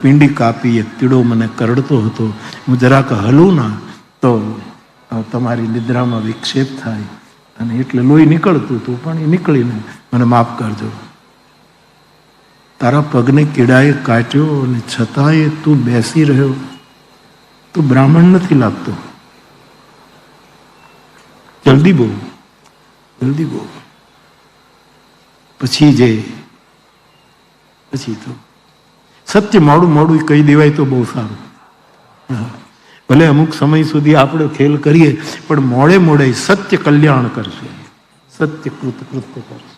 પિંડી કાપી, એક કીડો મને કરડતો હતો, હું જરાક હલું ના તો તમારી નિદ્રામાં વિક્ષેપ થાય, અને એટલે લોહી નીકળતું હતું, પણ એ નીકળીને મને માફ કરજો. તારા પગને કીડાએ કાટ્યો અને છતાંય તું બેસી રહ્યો, તું બ્રાહ્મણ નથી લાગતો. જલ્દી બોલ, જલ્દી બોલ. પછી તો સત્ય મોડું મોડું કહી દેવાય તો બહુ સારું. ભલે અમુક સમય સુધી આપણે ખેલ કરીએ, પણ મોડે મોડે સત્ય કલ્યાણ કરશે, સત્ય કૃત્ય કરશે.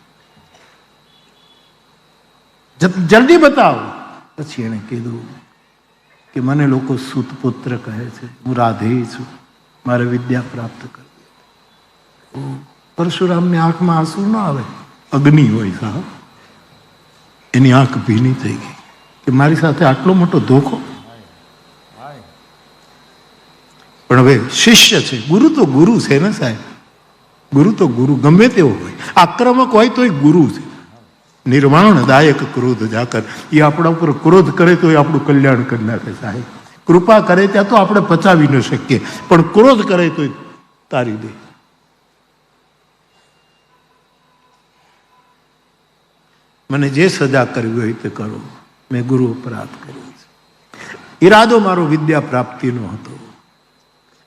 જલ્દી બતાવો. પછી એને કીધું કે મને લોકો સુતપુત્ર કહે છે, હું રાધે છું, મારે વિદ્યા પ્રાપ્ત કરવી. પરશુરામની આંખમાં આંસુ ના આવે, અગ્નિ હોય સાહેબ. એની આંખ ભીની થઈ ગઈ કે મારી સાથે આટલો મોટો ધોખો. પણ હવે શિષ્ય છે, ગુરુ તો ગુરુ છે ને સાહેબ. ગુરુ તો ગુરુ ગમે તેવો હોય, આક્રમક હોય તો ગુરુ છે. નિર્વાણદાયક ક્રોધ જાકર, એ આપણા ઉપર ક્રોધ કરે તો એ આપણું કલ્યાણ કરી નાખે સાહેબ. કૃપા કરે ત્યાં તો આપણે પચાવી ન શકીએ, પણ ક્રોધ કરે તો તારી દે. મને જે સજા કરવી હોય તે કરો, મેં ગુરુ અપરાધ કર્યો છે. ઈરાદો મારો વિદ્યા પ્રાપ્તિનો હતો,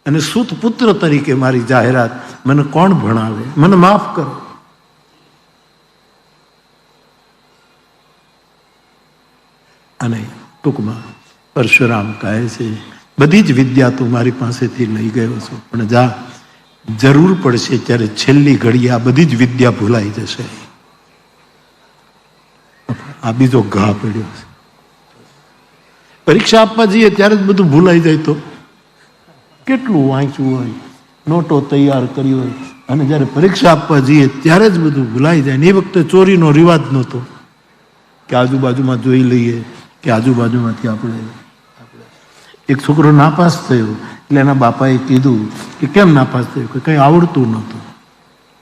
અને સુત પુત્ર તરીકે મારી જાહેરાત મને કોણ ભણાવે, મને માફ કરો. અને ટૂંકમાં પરશુરામ કહે છે, બધી જ વિદ્યા તું મારી પાસેથી લઈ ગયો છો, પણ જા, જરૂર પડશે ત્યારે છેલ્લી ઘડી આ બધી જ વિદ્યા ભૂલાઈ જશે. આ બીજો ઘા પડ્યો છે. પરીક્ષા આપવા જઈએ ત્યારે જ બધું ભૂલાઈ જાય તો કેટલું વાંચવું હોય, નોટો તૈયાર કરી હોય, અને જ્યારે પરીક્ષા આપવા જઈએ ત્યારે જ બધું ભૂલાઈ જાય. ને એ વખતે ચોરીનો રિવાજ નહોતો કે આજુબાજુમાં જોઈ લઈએ, કે આજુબાજુમાંથી આપણે. એક છોકરો નાપાસ થયો એટલે એના બાપાએ કીધું કે કેમ નાપાસ થયો, કે કંઈ આવડતું નહોતું.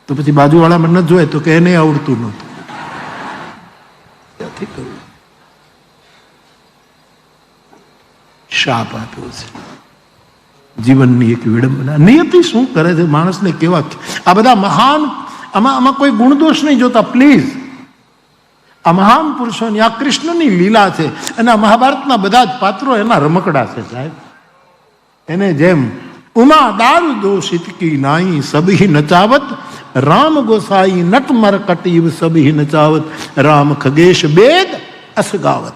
તો પછી બાજુવાળામાં ન જોયે તો કે એને આવડતું નહોતું. શાપ આપ્યો છે. જીવનની એક વિડંબના. નિયતિ શું કરે છે માણસને કેવા. આ બધા મહાન, આમાં કોઈ ગુણદોષ નહીં જોતા પ્લીઝ. આ મહાન પુરુષોની, આ કૃષ્ણની લીલા છે, અને આ મહાભારતના બધા જ પાત્રો એના રમકડા છે સાહેબ. એને જેમ ઉમા દારૂ દોષિત કી નાઈ સબહી નચાવત, રામ ગોસાઈ નટ મરકટીવ સબહી નચાવત, રામ ખગેશ બેદ અસગાવત.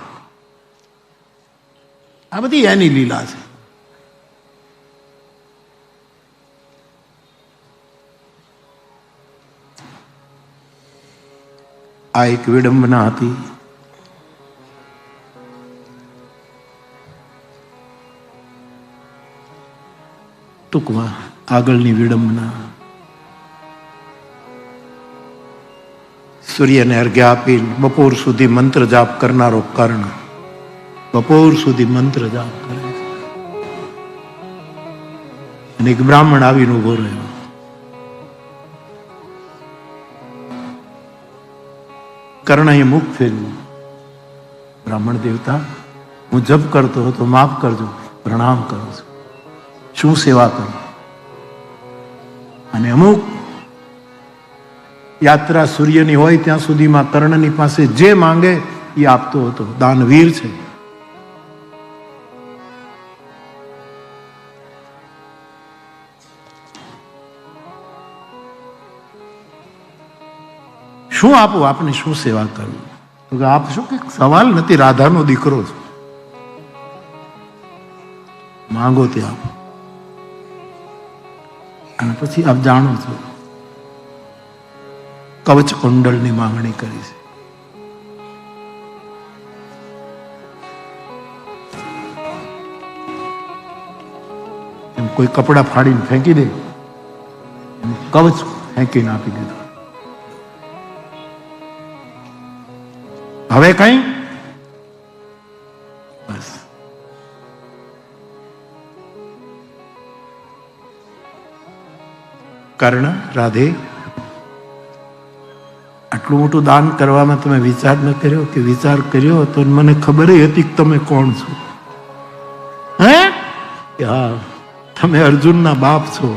આ બધી એની લીલા છે. આ એક વિડંબના હતી. ટૂંકમાં આગળની વિડંબના, સૂર્યને અર્ઘ્ય આપી બપોર સુધી મંત્ર જાપ કરનારો કર્ણ બપોર સુધી મંત્ર જાપ કરે છે, અને એક બ્રાહ્મણ આવીને ઉભો રહ્યો. કર્ણએ મુખ ફેરવ્યું. બ્રાહ્મણ દેવતા, હું જપ કરતો હતો, માફ કરજો, પ્રણામ કરું છું, શું સેવા કરું? અને અમુક યાત્રા સૂર્યની હોય ત્યાં સુધીમાં કર્ણની પાસે જે માંગે એ આપતો હતો. દાનવીર છે. શું આપું આપને, શું સેવા કરવી? તો કે આપ શું, કે સવાલ નથી, રાધાનો દીકરો છે, માંગો તે આપો. અને પછી આપ જાણો છો, કવચ કુંડળની માંગણી કરી છે. એમ કોઈ કપડા ફાડીને ફેંકી દે, કવચ ફેંકીને આપી દીધું. હવે કઈ બસ. કર્ણ, રાધે, આટલું આટલું મોટું દાન કરવામાં તમે વિચાર ન કર્યો કે વિચાર કર્યો તો મને ખબર હતી કે તમે કોણ છો? હે? હા, તમે અર્જુનના બાપ છો.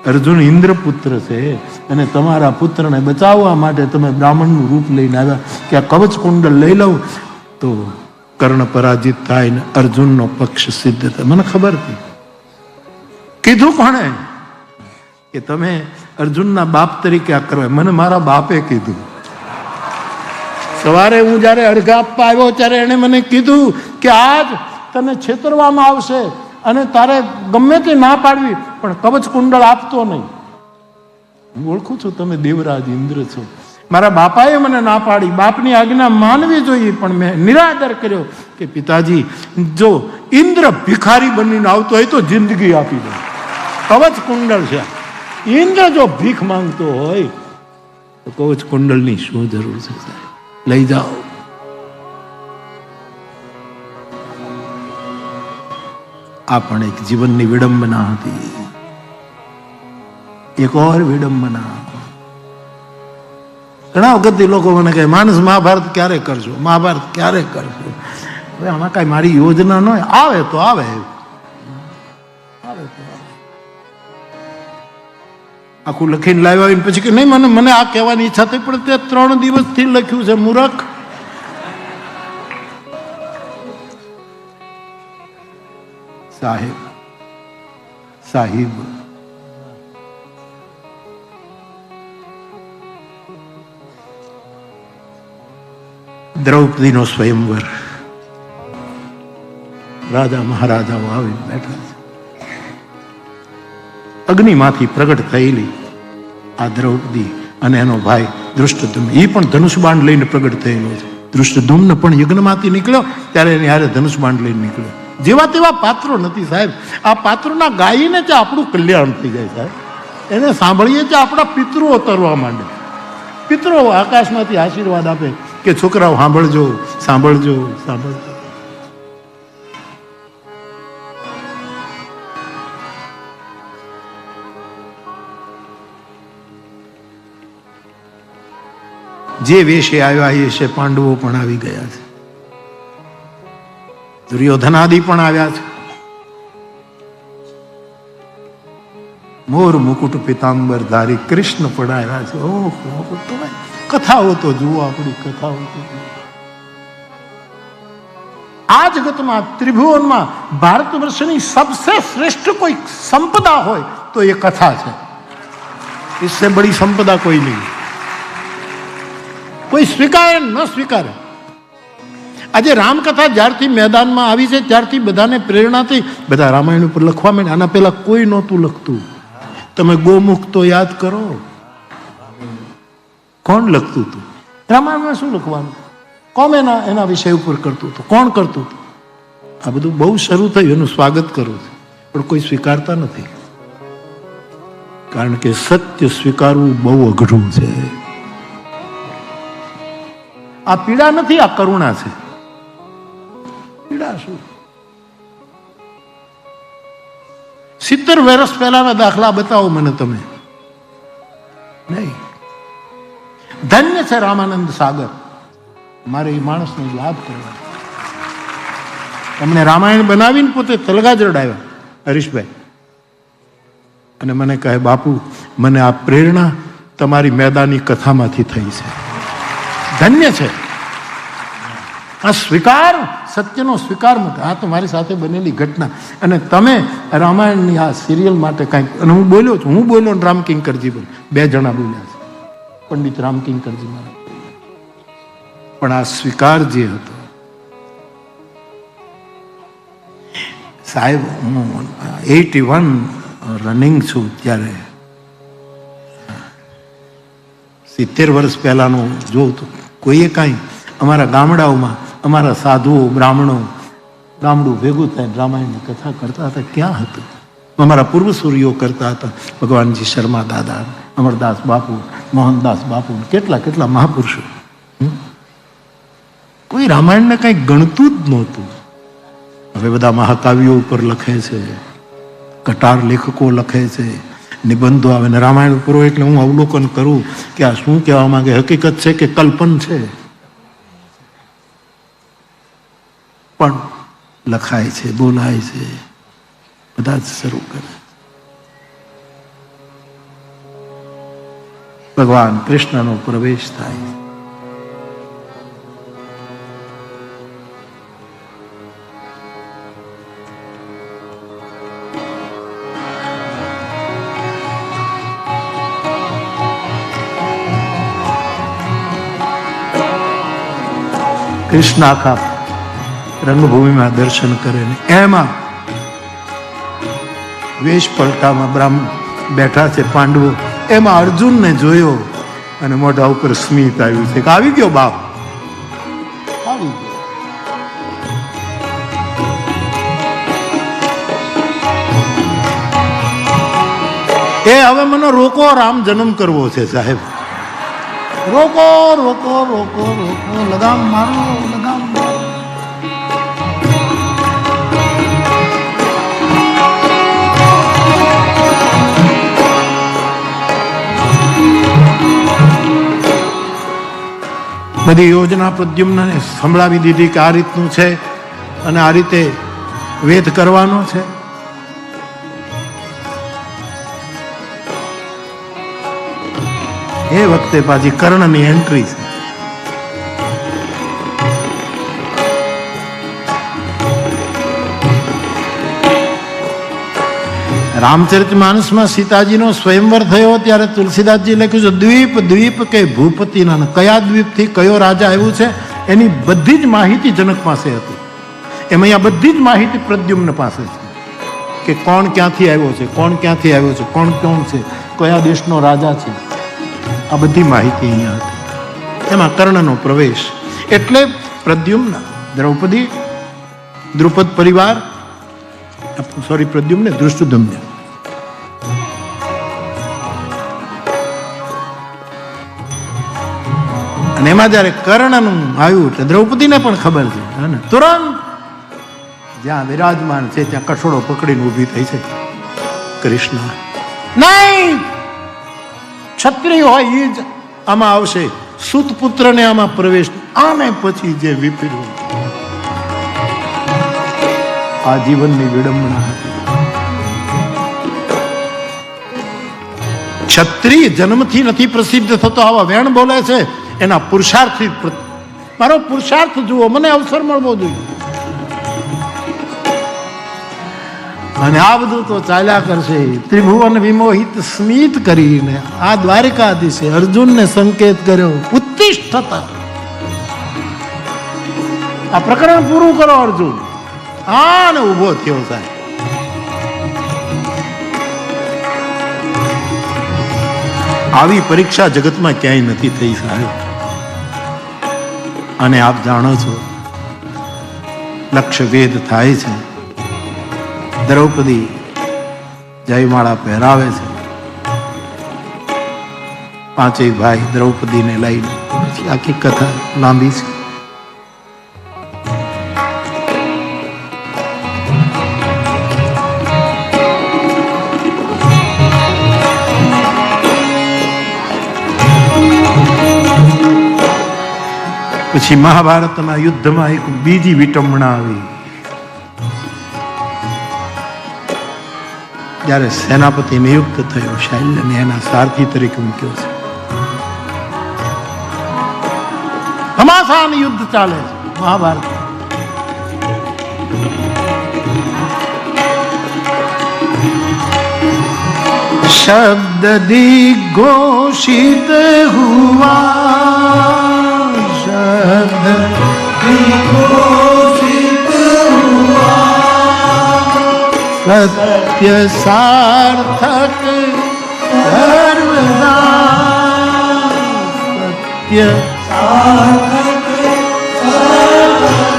અર્જુન ઇન્દ્રપુત્ર છે અને તમારા પુત્રને બચાવવા માટે તમે બ્રાહ્મણનું રૂપ લઈને આવ્યા કે આ કવચ કુંડળ લઈ લઉં તો કર્ણ પરાજિત થાય ને અર્જુનનો પક્ષ સિદ્ધ થાય. મને ખબર હતી. કીધું કોણે કે તમે અર્જુનના બાપ તરીકે આ કરવા? મને મારા બાપે કીધું. સવારે હું જયારે અડઘા આપવા આવ્યો ત્યારે એને મને કીધું કે આજ તને છેતરવામાં આવશે અને તારે ગમે તે ના પાડવી પણ કવચ કુંડળ આપતો નહીં. હું ઓળખું છું તમે દેવરાજ ઇન્દ્ર છો. મારા બાપાએ મને ના પાડી, બાપની આજ્ઞા માનવી જોઈએ પણ મેં નિરાદર કર્યો કે પિતાજી જો ઇન્દ્ર ભિખારી બનીને આવતો હોય તો જિંદગી આપી દો. કવચ કુંડળ છે. ઇન્દ્ર જો ભીખ માંગતો હોય તો કવચ કુંડળની શું જરૂર છે? સાહેબ લઈ જાઓ. આ પણ એક જીવનની વિડંબના હતી. એક ઓર વિડંબના. ઘણા વખત લોકો મને કહે માનસ મહાભારત ક્યારે કરશો, મહાભારત ક્યારે કરશો? હવે આમાં કઈ મારી યોજના ન આવે તો આવે, આખું લખીને લાવ્યા હોય પછી કે નહીં મને આ કહેવાની ઈચ્છા થઈ પણ તે 3 દિવસથી લખ્યું છે મૂર્ખ. સાહિબ દ્રૌપદીનો સ્વયંવર. રાજા મહારાજાઓ આવી બેઠા છે. અગ્નિમાંથી પ્રગટ થયેલી આ દ્રૌપદી અને એનો ભાઈ ધૃષ્ટદ્યુમ્ન, એ પણ ધનુષ બાણ લઈને પ્રગટ થયેલો છે. ધૃષ્ટદ્યુમ્ન પણ યજ્ઞમાંથી નીકળ્યો ત્યારે એની હારે ધનુષ બાણ લઈને નીકળ્યો. જેવા તેવા પાત્રો નથી સાહેબ. આ પાત્રોના ગાઈને જ આપણું કલ્યાણ થઈ જાય સાહેબ. એને સાંભળીએ જ આપણા પિતૃઓ તરવા માંડે. પિતૃઓ આકાશમાંથી આશીર્વાદ આપે કે છોકરાઓ સાંભળજો, સાંભળજો, સાંભળજો. જે વેશે આવ્યા એ છે પાંડવો પણ આવી ગયા છે, દુર્યોધનાદિ પણ આવ્યા છે. મોર મુકુટ પિતાંબર ધારી કૃષ્ણ પણ આવ્યા છે. ઓહો, તમે કથાઓ તો જુઓ, આપણી કથાઓ તો જુઓ. આ જગતમાં ત્રિભુવનમાં ભારત વર્ષની સબસે શ્રેષ્ઠ કોઈ સંપદા હોય તો એ કથા છે. इससे बड़ी संपदा कोई नहीं. કોઈ સ્વીકારે ન સ્વીકારે. આજે રામકથા જ્યારથી મેદાનમાં આવી છે ત્યારથી બધાને પ્રેરણાથી બધા રામાયણ ઉપર લખવા માંડ્યા. આના પહેલા કોઈ નહોતું લખતું. તમે ગોમુખ તો યાદ કરો, કોણ લખતું હતું? રામાયણમાં શું લખવાનું? કોણ એના વિષય ઉપર કરતું હતું? કોણ કરતું હતું? આ બધું બહુ શરૂ થયું, એનું સ્વાગત કરું છું, પણ કોઈ સ્વીકારતા નથી. કારણ કે સત્ય સ્વીકારવું બહુ અઘરું છે. આ પીડા નથી, આ કરુણા છે. પીડા શું? 70 વર્ષ પહેલાના દાખલા બતાવો મને તમે. નહીં. ધન્ય છે રામાનંદ સાગર. મારે એ માણસને લાભ કરવા. એમણે રામાયણ બનાવીને પોતે તલગા જડાવ્યા હરીશભાઈ, અને મને કહે બાપુ મને આ પ્રેરણા તમારી મેદાની કથામાંથી થઈ છે. ધન્ય છે આ સ્વીકાર, સત્યનો સ્વીકાર માટે. આ તો મારી સાથે બનેલી ઘટના. અને તમે રામાયણની આ સિરિયલ માટે કાંઈક, અને હું બોલ્યો છું, હું બોલ્યો ને રામકિંકરજી બોલ્યો, 2 જણા બોલ્યા છે, પંડિત રામકિંકરજી મારા. પણ આ સ્વીકાર જે હતો સાહેબ, હું 81 રનિંગ છું ત્યારે 70 વર્ષ પહેલાનું જોઉં તો કોઈએ કાંઈ અમારા ગામડાઓમાં અમારા સાધુઓ બ્રાહ્મણો ગામડું ભેગું થાય રામાયણની કથા કરતા હતા. ક્યાં હતું? અમારા પૂર્વસૂરીઓ કરતા હતા. ભગવાનજી શર્મા દાદા, અમરદાસ બાપુ, મોહનદાસ બાપુ, કેટલા કેટલા મહાપુરુષો. કોઈ રામાયણને કંઈ ગણતું જ નહોતું. હવે બધા મહાકાવ્યો ઉપર લખે છે, કટાર લેખકો લખે છે, નિબંધો આવે ને રામાયણ પૂરો એટલે હું અવલોકન કરું કે આ શું કહેવા માંગે, હકીકત છે કે કલ્પન છે, પણ લખાય છે, બોલાય છે, બધા જ શરૂ કરે. ભગવાન કૃષ્ણનો પ્રવેશ થાય. કૃષ્ણ આખા રંગભૂમિમાં દર્શન કરે ને એમાં વેશ પલટામાં બ્રાહ્મણ બેઠા છે પાંડવો, એમાં અર્જુનને જોયો અને મોઢા ઉપર સ્મિત આવ્યું છે કે આવી ગયો બાપ, આવી ગયો. એ હવે મને રોકો, રામ જન્મ કરવો છે સાહેબ, રોકો રોકો રોકો રોકો, લગામ મારો, લગામ મારો. બધી યોજના પ્રદ્યુમ્નને સંભળાવી દીધી કે આ રીતનું છે અને આ રીતે વેદ કરવાનો છે. એ વખતે પાછી કર્ણની એન્ટ્રી છે. રામચરિતમાનસમાં સીતાજીનો સ્વયંવર થયો ત્યારે તુલસીદાસજી લખ્યું છે દ્વીપ દ્વીપ કે ભૂપતિના, કયા દ્વીપથી કયો રાજા આવ્યું છે એની બધી જ માહિતી જનક પાસે હતી. એમ અહીંયા બધી જ માહિતી પ્રદ્યુમ્ન પાસે છે કે કોણ ક્યાંથી આવ્યો છે, કોણ ક્યાંથી આવ્યો છે, કોણ કોણ છે, કયા દેશનો રાજા છે, આ બધી માહિતી અહીંયા હતી. એમાં કર્ણનો પ્રવેશ એટલે પ્રદ્યુમ્ન, દ્રૌપદી, દ્રુપદ પરિવાર, સોરી પ્રદ્યુમ્ન, ધૃષ્ટદ્યુમ્ન. અને એમાં જયારે કર્ણનું આવ્યું એટલે દ્રૌપદીને પણ ખબર છે ને, તુરંત જ્યાં વિરાજમાન છે ત્યાં કઠોળો પકડીને ઊભી થઈ છે. કૃષ્ણ નહીં, ક્ષત્રિય હોય એ જ આમાં આવશે, સુત પુત્રને આમાં પ્રવેશ. આને પછી જે વિપર્યું, આ જીવનની વિડંબના હતી. ક્ષત્રિય જન્મથી નથી પ્રસિદ્ધ થતો, આવા વેણ બોલે છે, એના પુરુષાર્થથી. મારો પુરુષાર્થ જુઓ, મને અવસર મળવો જોઈએ. અને આ બધું તો ચાલ્યા કરશે. ત્રિભુવન વિમોહિત સ્મિત કરીને આ દ્વારિકાધીશે અર્જુનને સંકેત કર્યો, ઉત્તિષ્ઠતા, આ પ્રકરણ પૂરું કરો અર્જુન. આને ઉભો થયો સાહેબ. આવી પરીક્ષા જગતમાં ક્યાંય નથી થઈ સાહેબ. અને આપ જાણો છો, લક્ષ્ય વેદ થાય છે. દ્રૌપદી જયમાળા પહેરાવે છે, પાંચેય ભાઈ દ્રૌપદીને લઈને. આખી કથા લાંબી છે. પછી મહાભારતના યુદ્ધમાં એક બીજી વિટંબણા આવી. જ્યારે સેનાપતિ નિયુક્ત થયો, શૈલ્યને એના સારથી તરીકે મૂક્યો છે. ઘમાસાન યુદ્ધ ચાલે છે મહાભારત. શબ્દ દિગ્ઘોષિત હુઆ, शब्द घोषित हुआ, सत्य सार्थक सर्वदा, सत्य सार्थक सर्वदा.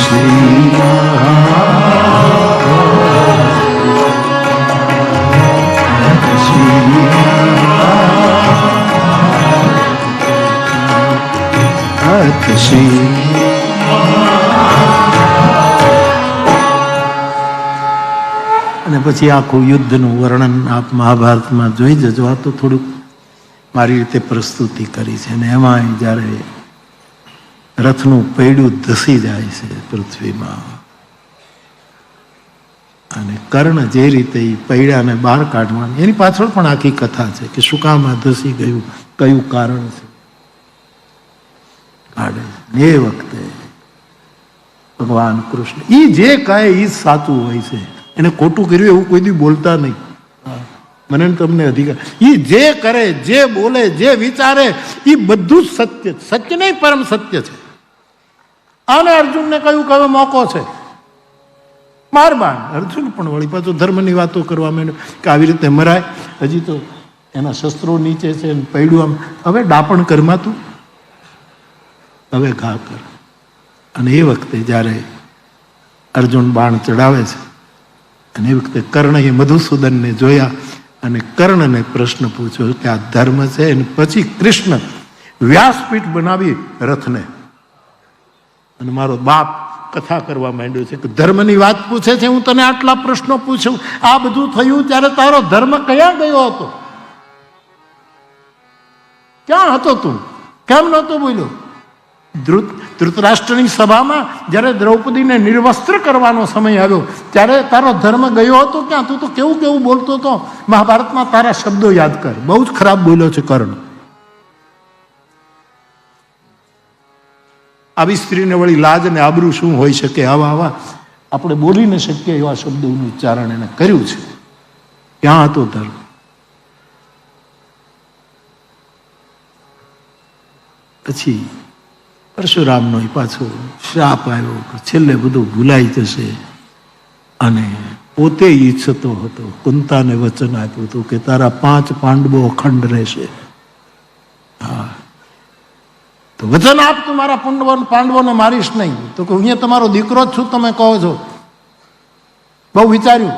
श्री શ્રી. અને પછી આખું યુદ્ધનું વર્ણન આપ મહાભારતમાં જોઈ જજો. આ તો થોડુંક મારી રીતે પ્રસ્તુતિ કરી છે. અને એમાંય જ્યારે રથનું પૈડું ધસી જાય છે પૃથ્વીમાં અને કર્ણ જે રીતે એ પૈડાને બહાર કાઢવાની, એની પાછળ પણ આખી કથા છે કે શું કામ આ ધસી ગયું, કયું કારણ છે, કાઢે. એ વખતે ભગવાન કૃષ્ણ એ જે કહે એ સાચું હોય છે. એને ખોટું કર્યું એવું કોઈ દી બોલતા નહીં. મને તમને અધિકાર, એ જે કરે, જે બોલે, જે વિચારે એ બધું જ સત્ય. સત્ય નહીં, પરમ સત્ય છે. અને અર્જુનને કયું કયો મોકો છે મારબાન. અર્જુન પણ વળી પાછો ધર્મની વાતો કરવા માંડ્યો કે આવી રીતે મરાય. હજી તો એના શસ્ત્રો નીચે છે, પૈડું આમ. હવે ડાપણ કરમાં તું, હવે ઘા કર. અને એ વખતે જ્યારે અર્જુન બાણ ચડાવે છે અને એ વખતે કર્ણએ મધુસૂદનને જોયા અને કર્ણને પ્રશ્ન પૂછ્યો કે આ ધર્મ છે. અને પછી કૃષ્ણ વ્યાસપીઠ બનાવી રથને અને મારો બાપ કથા કરવા માંડ્યો છે કે ધર્મની વાત પૂછે છે, હું તને આટલા પ્રશ્નો પૂછું. આ બધું થયું ત્યારે તારો ધર્મ ક્યાં ગયો હતો? ક્યાં હતો તું? કેમ નહોતો બોલ્યો? ધૃતરાષ્ટ્રની સભામાં જ્યારે દ્રૌપદીને નિર્વસ્ત્ર કરવાનો સમય આવ્યો ત્યારે તારો ધર્મ ગયો હતો ક્યાં? તું તો કેવું કેવું બોલતો હતો. મહાભારતમાં તારા શબ્દો યાદ કર. બહુ જ ખરાબ બોલ્યો છે કર્ણ. આવી સ્ત્રીને વળી લાજ અને આબરૂ શું હોઈ શકે? આવા આપણે બોલી ન શકીએ એવા શબ્દોનું ઉચ્ચારણ એને કર્યું છે. ક્યાં હતો ધર્મ? પછી પરશુરામનો પાછો શ્રાપ આવ્યો કે છેલ્લે બધું ભૂલાઈ જશે. અને પોતે ઈચ્છતો હતો, કુંતાને વચન આપ્યું હતું કે તારા 5 પાંડવો અખંડ રહેશે. હા, તો વચન આપ, તું મારા પાંડવોને મારીશ નહીં. તો કે હું તમારો દીકરો જ છું, તમે કહો છો. બહુ વિચાર્યું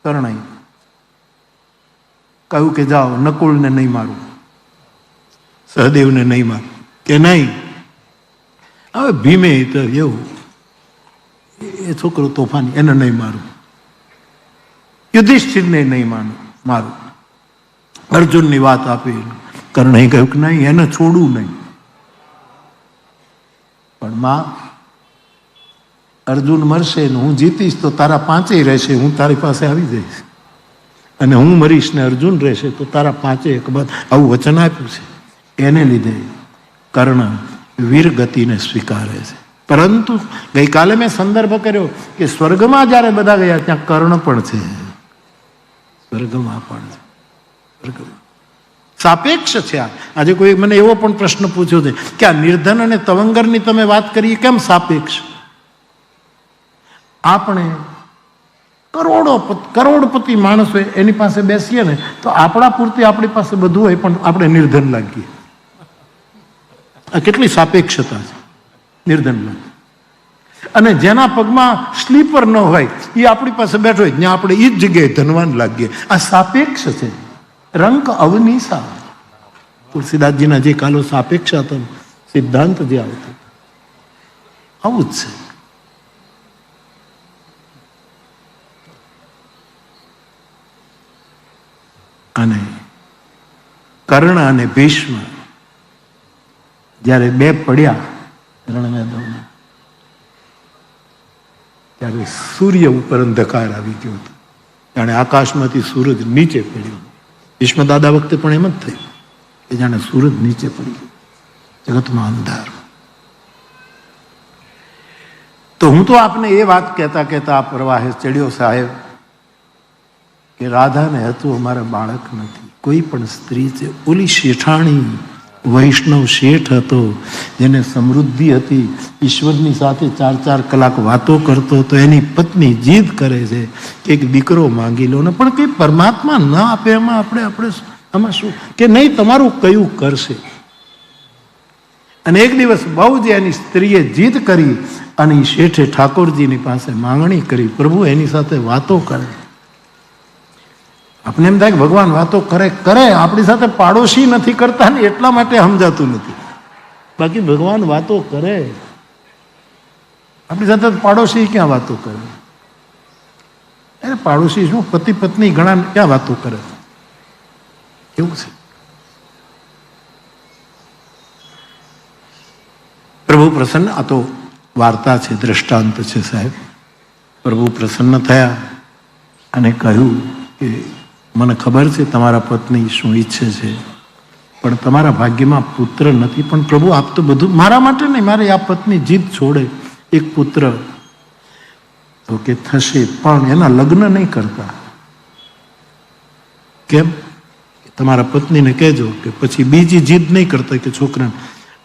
કર્ણએ. કહ્યું કે જાઓ, નકુલને નહીં મારું, સહદેવને નહીં મારું. કે નહીં, હવે ભીમે તો એવું, એ છોકરો તોફાની, એને નહીં મારું. યુધિષ્ઠિરને નહીં મારું. અર્જુનની વાત આપી. કર્ણએ કહ્યું કે નહીં, એને છોડવું નહીં. પણ માં, અર્જુન મરશે ને હું જીતીશ તો તારા 5 રહેશે, હું તારી પાસે આવી જઈશ. અને હું મરીશ ને અર્જુન રહેશે તો તારા 5 એક બાદ. આવું વચન આપ્યું છે. એને લીધે કર્ણ વીર ગતિને સ્વીકારે છે. પરંતુ ગઈકાલે મેં સંદર્ભ કર્યો કે સ્વર્ગમાં જ્યારે બધા ગયા ત્યાં કર્ણ પણ છે. સ્વર્ગમાં પણ છે. સ્વર્ગમાં સાપેક્ષ છે. આજે કોઈ મને એવો પણ પ્રશ્ન પૂછ્યો છે કે આ નિર્ધન અને તવંગરની તમે વાત કરી, કેમ સાપેક્ષ? આપણે કરોડપતિ માણસ હોય એની પાસે બેસીએ ને તો આપણા પૂરતી આપણી પાસે બધું હોય પણ આપણે નિર્ધન લાગીએ. આ કેટલી સાપેક્ષતા છે. નિર્ધન લાગે. અને જેના પગમાં સ્લીપર ન હોય એ આપણી પાસે બેઠો હોય ત્યાં આપણે એ જ જગ્યાએ ધનવાન લાગીએ. આ સાપેક્ષ છે. રંક અવનિશા. તુલસીદાસજીના જે કાલો સાપેક્ષ હતો સિદ્ધાંત જે આવતો આવું જ છે. અને કર્ણ અને ભીષ્મ જ્યારે બે પડ્યા રણ મેદાનમાં ત્યારે સૂર્ય ઉપર અંધકાર આવી ગયો હતો. જાણે આકાશમાંથી સૂરજ નીચે પડ્યો. ભીષ્મ દાદા વખતે પણ એમ જ થયું કે જાણે સૂરજ નીચે પડી ગયો, જગતમાં અંધાર. તો હું તો આપને એ વાત કહેતા કહેતા આ પ્રવાહે ચડ્યો સાહેબ કે રાધાને હતું અમારે બાળક નથી. કોઈ પણ સ્ત્રી છે, ઓલી શેઠાણી વૈષ્ણવ શેઠ હતો જેને સમૃદ્ધિ હતી, ઈશ્વરની સાથે 4-4 કલાક વાતો કરતો હતો. એની પત્ની જીદ કરે છે કે એક દીકરો માંગી લો ને, પણ કંઈ પરમાત્મા ન આપે એમાં આપણે આમાં શું? કે નહીં, તમારું કયું કરશે. અને એક દિવસ બહુ જ એની સ્ત્રીએ જીદ કરી અને એ શેઠે ઠાકોરજીની પાસે માંગણી કરી, પ્રભુ એની સાથે વાતો કરે. આપણે એમ થાય કે ભગવાન વાતો કરે, આપણી સાથે પાડોશી નથી કરતા ને એટલા માટે સમજાતું નથી. બાકી ભગવાન વાતો કરે, આપણી સાથે પાડોશી ક્યાં વાતો કરે? અરે પાડોશી શું, પતિ પત્ની ઘણા ક્યાં વાતો કરે, એવું છે. પ્રભુ પ્રસન્ન, આ તો વાર્તા છે, દ્રષ્ટાંત છે સાહેબ. પ્રભુ પ્રસન્ન થયા અને કહ્યું કે મને ખબર છે તમારા પત્ની શું ઈચ્છે છે, પણ તમારા ભાગ્યમાં પુત્ર નથી. પણ પ્રભુ આપ તો બધું મારા માટે નહીં, મારે આ પત્ની જીદ છોડે, એક પુત્ર તો કે થશે, પણ એના લગ્ન નહીં કરતા. કેમ? તમારા પત્નીને કહેજો કે પછી બીજી જીદ નહીં કરતા કે છોકરાને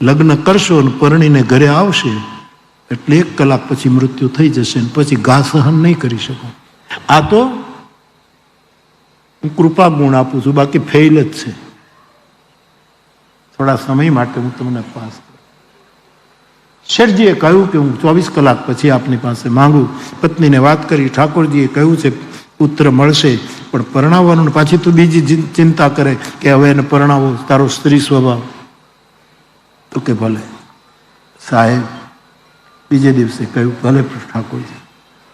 લગ્ન કરશો અને પરણીને ઘરે આવશે એટલે 1 કલાક પછી મૃત્યુ થઈ જશે ને પછી ઘા સહન નહીં કરી શકો. આ તો હું કૃપા ગુણ આપું છું, બાકી ફેલ જ છે. થોડા સમય માટે હું તમને પાસ કરું. શેઠજીએ કહ્યું કે હું 24 કલાક પછી આપની પાસે માંગુ. પત્નીને વાત કરી, ઠાકોરજીએ કહ્યું છે પુત્ર મળશે, પણ પરણાવવાનું. પાછી તું બીજી ચિંતા કરે કે હવે એને પરણાવો, તારો સ્ત્રી સ્વભાવ. તો કે ભલે. સાહેબ બીજે દિવસે કહ્યું ભલે ઠાકોરજી,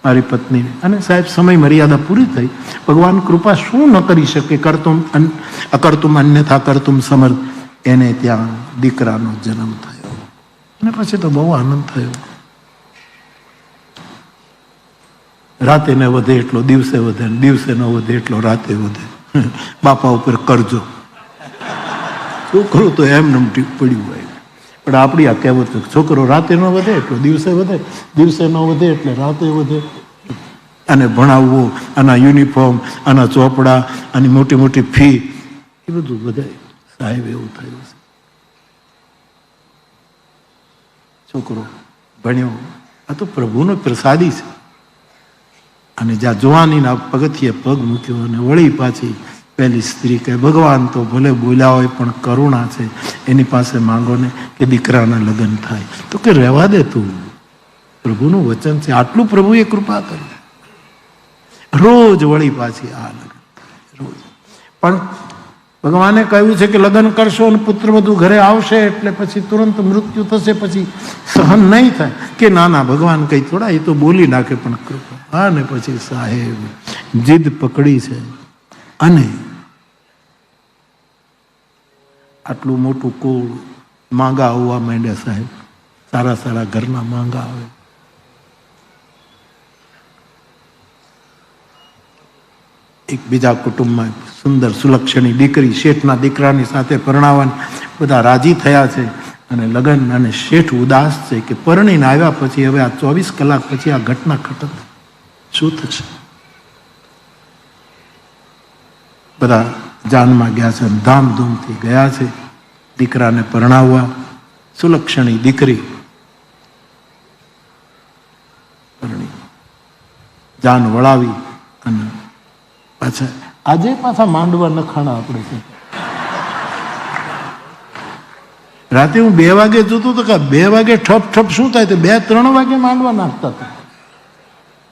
મારી પત્નીને. અને સાહેબ સમય મર્યાદા પૂરી થઈ. ભગવાન કૃપા શું ન કરી શકે, અકર્તુમ અન્યથા કર્તુમ સમર્થ. એને ત્યાં દીકરાનો જન્મ થયો અને પછી તો બહુ આનંદ થયો. રાતે ન વધે એટલો દિવસે વધે, દિવસે ન વધે એટલો રાતે વધે. બાપા ઉપર કરજો. છોકરું તો એમને પડ્યું હોય, પણ આપણી આ કહેવત, છોકરો રાતે ન વધે એટલો દિવસે વધે, દિવસે ન વધે એટલે રાતે વધે. અને ભણાવવું, આના યુનિફોર્મ, આના ચોપડા, આની મોટી મોટી ફી, એ બધું વધે. સાહેબ એવું થયું છે. છોકરો ભણ્યો, આ તો પ્રભુનો પ્રસાદી છે. અને જ્યાં જવાનીના પગથિયે પગ મૂક્યો અને વળી પાછી પહેલી સ્ત્રી કહે ભગવાન તો ભલે બોલ્યા હોય પણ કરુણા છે, એની પાસે માંગો ને કે દીકરાના લગ્ન થાય. તો કે રહેવા દે તું, પ્રભુનું વચન છે. આટલું પ્રભુએ કૃપા કરી. રોજ વળી પાછી આ લગ્ન રોજ. પણ ભગવાને કહ્યું છે કે લગ્ન કરશો અને પુત્ર બધું ઘરે આવશે એટલે પછી તુરંત મૃત્યુ થશે, પછી સહન નહીં થાય. કે ના ના, ભગવાન કઈ થોડા, એ તો બોલી નાખે, પણ કૃપા. હા, ને પછી સાહેબ જીદ પકડી છે. અને આટલું મોટું કુળ, માંગા આવવા માંડ્યા સાહેબ. સારા સારા ઘરના માંગા આવે. એક બીજા કુટુંબમાં સુંદર સુલક્ષણી દીકરી, શેઠના દીકરાની સાથે પરણાવવાની બધા રાજી થયા છે. અને લગ્ન, અને શેઠ ઉદાસ છે કે પરણીને આવ્યા પછી હવે આ 24 કલાક પછી આ ઘટના ઘટત શું થશે. બધા જાનમાં ગયા છે, ધામધૂમથી ગયા છે દીકરાને પરણાવવા. સુલક્ષણી દીકરી પરણી, જાન વળાવી અને પાછા આજે પાછા માંડવા નખાણા આપણે છે. રાતે હું 2 વાગે જોતો તો કે 2 વાગે ઠપ ઠપ શું થાય, તો 2-3 વાગે માંડવા નાખતા હતા.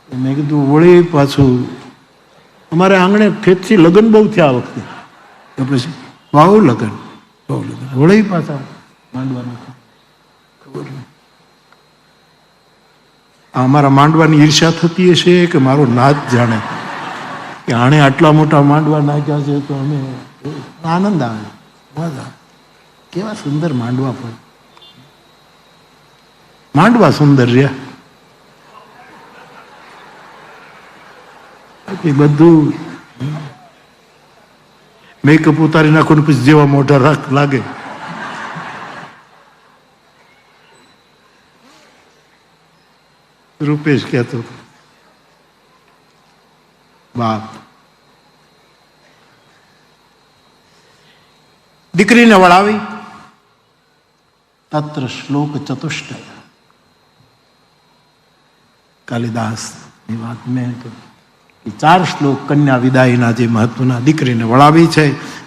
મેં કીધું વળી પાછું અમારે આંગણે ખેતથી લગ્ન બહુ થયા આ વખતે, તો પછી બહુ લગ્ન વળી પાછા માંડવા નાખા. ખબર નહીં અમારા માંડવાની ઈર્ષ્યા થતી હશે કે મારો નાથ જાણે કે આણે આટલા મોટા માંડવા નાખ્યા છે, તો અમે આનંદ આવે, મજા. કેવા સુંદર માંડવા પર, માંડવા સુંદર રહ્યા. બધું મેકઅપ ઉતારી નાખો ને પછી જેવા મોઢા લાગે. રૂપેશ કહેતો બાપ દીકરીને વળાવી. તત્ર શ્લોક ચતુષ્ટય. કાલિદાસ ની વાત મેં તો 4 શ્લોક કન્યા વિદાયના જે મહત્વના, દીકરીને વળાવી છે,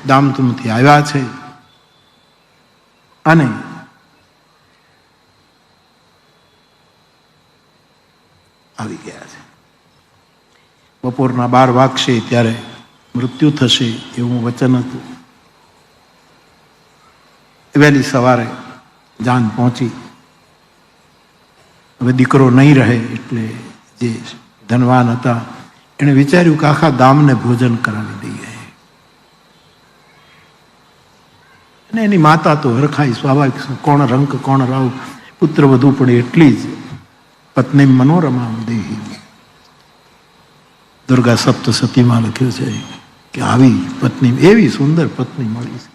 ધામધૂમથી આવ્યા છે અને આવી ગયા છે. બપોરના 12 વાગશે ત્યારે મૃત્યુ થશે એવું વચન હતું. વહેલી સવારે જાન પહોંચી. હવે દીકરો નહીં રહે એટલે જે ધનવાન હતા એણે વિચાર્યું કે આખા ગામને ભોજન કરાવી દઈએ. અને એની માતા તો હરખાઈ, સ્વાભાવિક, કોણ રંક કોણ રાવ, પુત્ર વધુ પડે એટલી જ. પત્ની મનોરમા દેહી, દુર્ગા સપ્તસતીમાં લખ્યું છે કે આવી પત્ની, એવી સુંદર પત્ની મળી છે.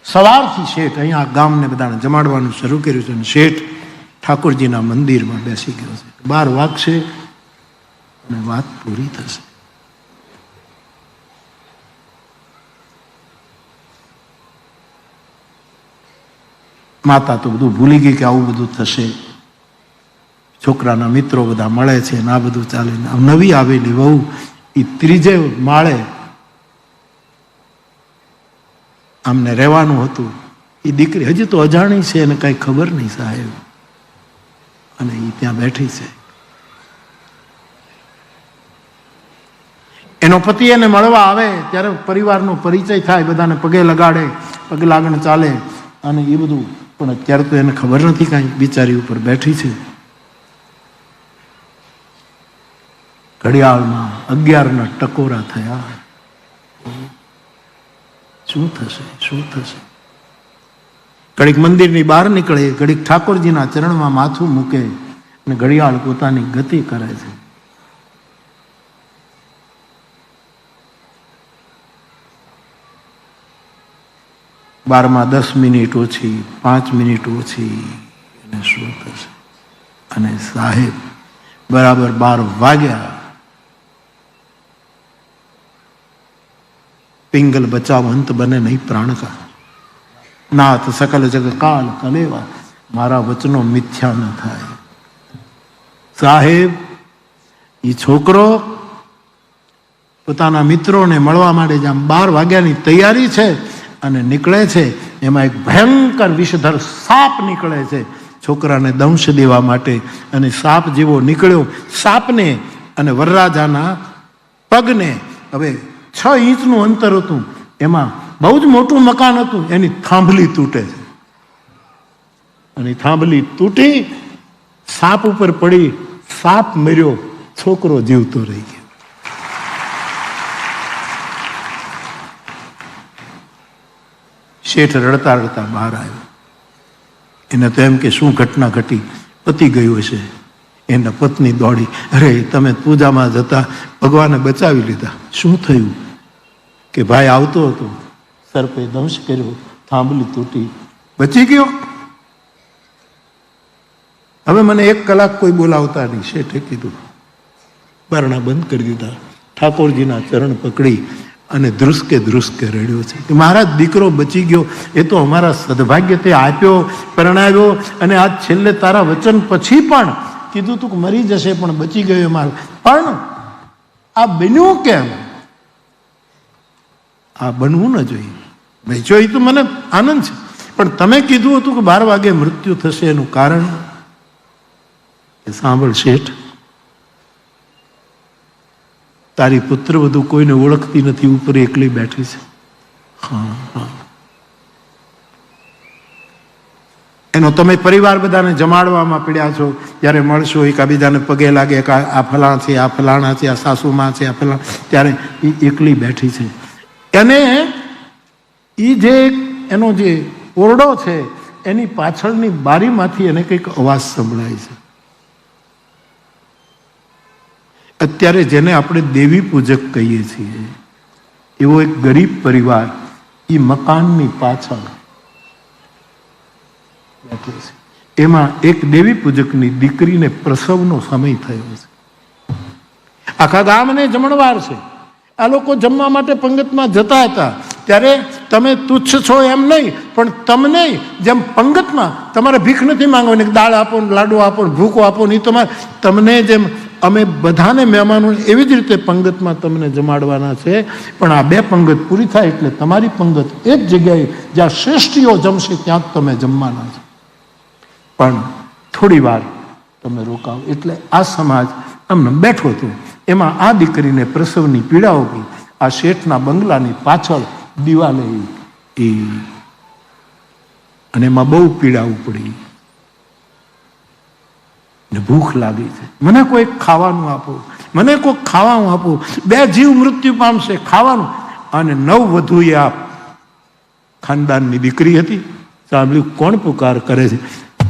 સવારથી શેઠ અહીંયા ગામને બધાને જમાડવાનું શરૂ કર્યું છે અને શેઠ ઠાકોરજીના મંદિરમાં બેસી ગયો છે. 12 વાગશે અને વાત પૂરી થશે. માતા તો બધું ભૂલી ગઈ કે આવું બધું થશે. છોકરાના મિત્રો બધા મળે છે ને આ બધું ચાલે. નવી આવેલી વહુ એ ત્રીજે માળે આમને રહેવાનું હતું. એ દીકરી હજી તો અજાણી છે અને કઈ ખબર નહીં સાહેબ, અને એ ત્યાં બેઠી છે. એનો પતિ એને મળવા આવે ત્યારે પરિવારનો પરિચય થાય, બધાને પગે લગાડે, પગે લાગણ ચાલે અને એ બધું. પણ અત્યારે તો એને ખબર નથી કાંઈ, બિચારી ઉપર બેઠી છે. ઘડિયાળમાં 11ના ટકોરા થયા. શું થશે, શું થશે? ઘડીક મંદિરની બહાર નીકળે, ઘડીક ઠાકોરજીના ચરણમાં માથું મૂકે અને ઘડિયાળ પોતાની ગતિ કરે છે. બારમાં 10 મિનિટ ઓછી, 5 મિનિટ ઓછી, અને શું થશે? અને સાહેબ બરાબર 12 વાગ્યા. પિંગલ બચાવ અંત બને નહીં પ્રાણ કા, નાથ સકલ જગ કાલ કલેવા, મારા વચનો મિથ્યા ન થાય. સાહેબ એ છોકરો પોતાના મિત્રોને મળવા માટે જેમ 12 વાગ્યાની તૈયારી છે અને નીકળે છે, એમાં એક ભયંકર વિષધર સાપ નીકળે છે છોકરાને દંશ દેવા માટે. અને સાપ જેવો નીકળ્યો, સાપને અને વરરાજાના પગને હવે 6 ઇંચનું અંતર હતું, એમાં બહુ જ મોટું મકાન હતું, એની થાંભલી તૂટે છે. અને થાંભલી તૂટી સાપ ઉપર પડી, સાપ મર્યો, છોકરો જીવતો રહી ગયો. શેઠ રડતા રડતા બહાર આવ્યો. એને તો એમ કે શું ઘટના ઘટી, પતી ગયું હશે. એના પત્ની દોડી, અરે તમે પૂજામાં જતા ભગવાને બચાવી લીધા. શું થયું? કે ભાઈ આવતો હતો, સર્પે દંશ કર્યો, થાંભલી તૂટી, બચી ગયો. હવે મને 1 કલાક કોઈ બોલાવતા નહીં. શેઠે કીધું, બારણા બંધ કરી દીધા, ઠાકોરજીના ચરણ પકડી અને ધ્રુસકે ધ્રુસકે રડ્યો છે કે મારા દીકરો બચી ગયો. એ તો અમારા સદભાગ્ય તે આપ્યો, પરણાવ્યો, અને આજ છેલ્લે તારા વચન પછી પણ કીધું તું કે મરી જશે પણ બચી ગયો મારો. પણ આ બન્યું કેમ? આ બનવું ન જોઈએ. બચ્યો એ તો મને આનંદ છે, પણ તમે કીધું હતું કે 12 વાગે મૃત્યુ થશે, એનું કારણ કે સાંભળ શેઠ, તારી પુત્ર વધુ કોઈને ઓળખતી નથી, ઉપર એકલી બેઠી છે. હા હા, એનો તમે પરિવાર બધાને જમાડવામાં પડ્યા છો, જ્યારે મળશો એકાબીજાને પગે લાગે, આ ફલાણા છે, આ ફલાણા છે, આ સાસુમાં છે, આ ફલાણા, ત્યારે એ એકલી બેઠી છે. એને એ જે એનો જે ઓરડો છે એની પાછળની બારીમાંથી એને કંઈક અવાજ સંભળાય છે. અત્યારે જેને આપણે દેવી પૂજક કહીએ છીએ એવો એક ગરીબ પરિવાર એ મકાનની પાછળ બેઠો છે. એમાં એક દેવી પૂજકની દીકરીને પ્રસવનો સમય થયો છે. આખા ગામને જમણવાર છે. આ લોકો જમવા માટે પંગતમાં જતા હતા ત્યારે તમે તુચ્છ છો એમ નહીં, પણ તમને જેમ પંગતમાં તમારે ભીખ નથી માંગવાની, દાળ આપો, લાડુ આપો, ભૂકો આપો, નહીં તમારે, તમને જેમ અમે બધાને મહેમાનો એવી જ રીતે પંગતમાં તમને જમાડવાના છે. પણ આ 2 પંગત પૂરી થાય એટલે તમારી પંગત એક જગ્યાએ જ્યાં શ્રેષ્ઠીઓ જમશે ત્યાં જ તમે જમવાના છે. પણ થોડી વાર તમે રોકાવ. એટલે આ સમાજ અમને બેઠો હતો. એમાં આ દીકરીને પ્રસવની પીડાઓ ગઈ. આ શેઠના બંગલાની પાછળ દિવાલે અને એમાં બહુ પીડાવું પડી. ને ભૂખ લાગી છે, મને કોઈ ખાવાનું આપો, મને કોઈ ખાવાનું આપો. 2 જીવ મૃત્યુ પામશે, ખાવાનું. અને 9 વધુએ આપ. ખાનદાનની દીકરી હતી, સાંભળ્યું કોણ પુકાર કરે છે.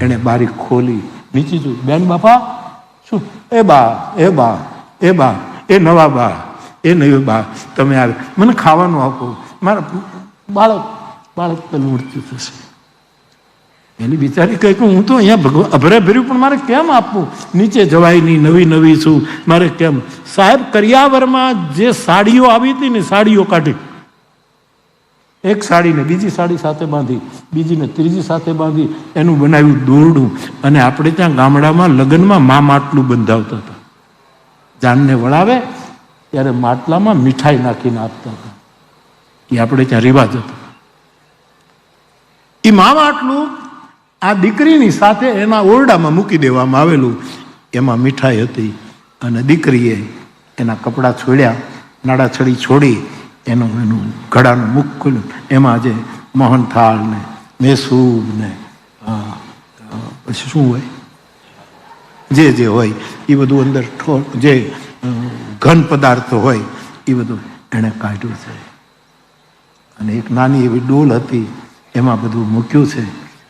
એણે બારી ખોલી, નીચે જોયું, બેન બાપા શું? એ બા, એ બા, એ બા, એ નવા બા, એ નવી બા, તમે આવે, મને ખાવાનું આપો, મારા બાળક પેલું મૃત્યુ થશે. એની બિચારી કહે કે હું તો અહીંયા અભરે ભર્યું, પણ મારે કેમ આપવું? નીચે જવાય નહીં, નવી છું, મારે કેમ? સાહેબ, કરિયાવરમાં જે સાડીઓ આવી હતી ને, સાડીઓ કાઢી, એક સાડીને બીજી સાડી સાથે બાંધી, બીજીને ત્રીજી સાથે બાંધી, એનું બનાવ્યું દોરડું. અને આપણે ત્યાં ગામડામાં લગ્નમાં માટલું બંધાવતા હતા. જાનને વળાવે ત્યારે માટલામાં મીઠાઈ નાખીને આપતા હતા. એ આપણે ત્યાં રિવાજ હતો. એ માટલું આ દીકરીની સાથે એના ઓરડામાં મૂકી દેવામાં આવેલું. એમાં મીઠાઈ હતી. અને દીકરીએ એના કપડાં છોડ્યા, નાડાછડી છોડી, એનું ઘડાનું મુખ ખોલ્યું. એમાં જે મોહનથાળ ને મેસૂબ ને પછી શું હોય, જે હોય એ બધું અંદર જે ઘન પદાર્થો હોય એ બધું એણે કાઢ્યું છે. અને એક નાની એવી ડોલ હતી, એમાં બધું મૂક્યું છે.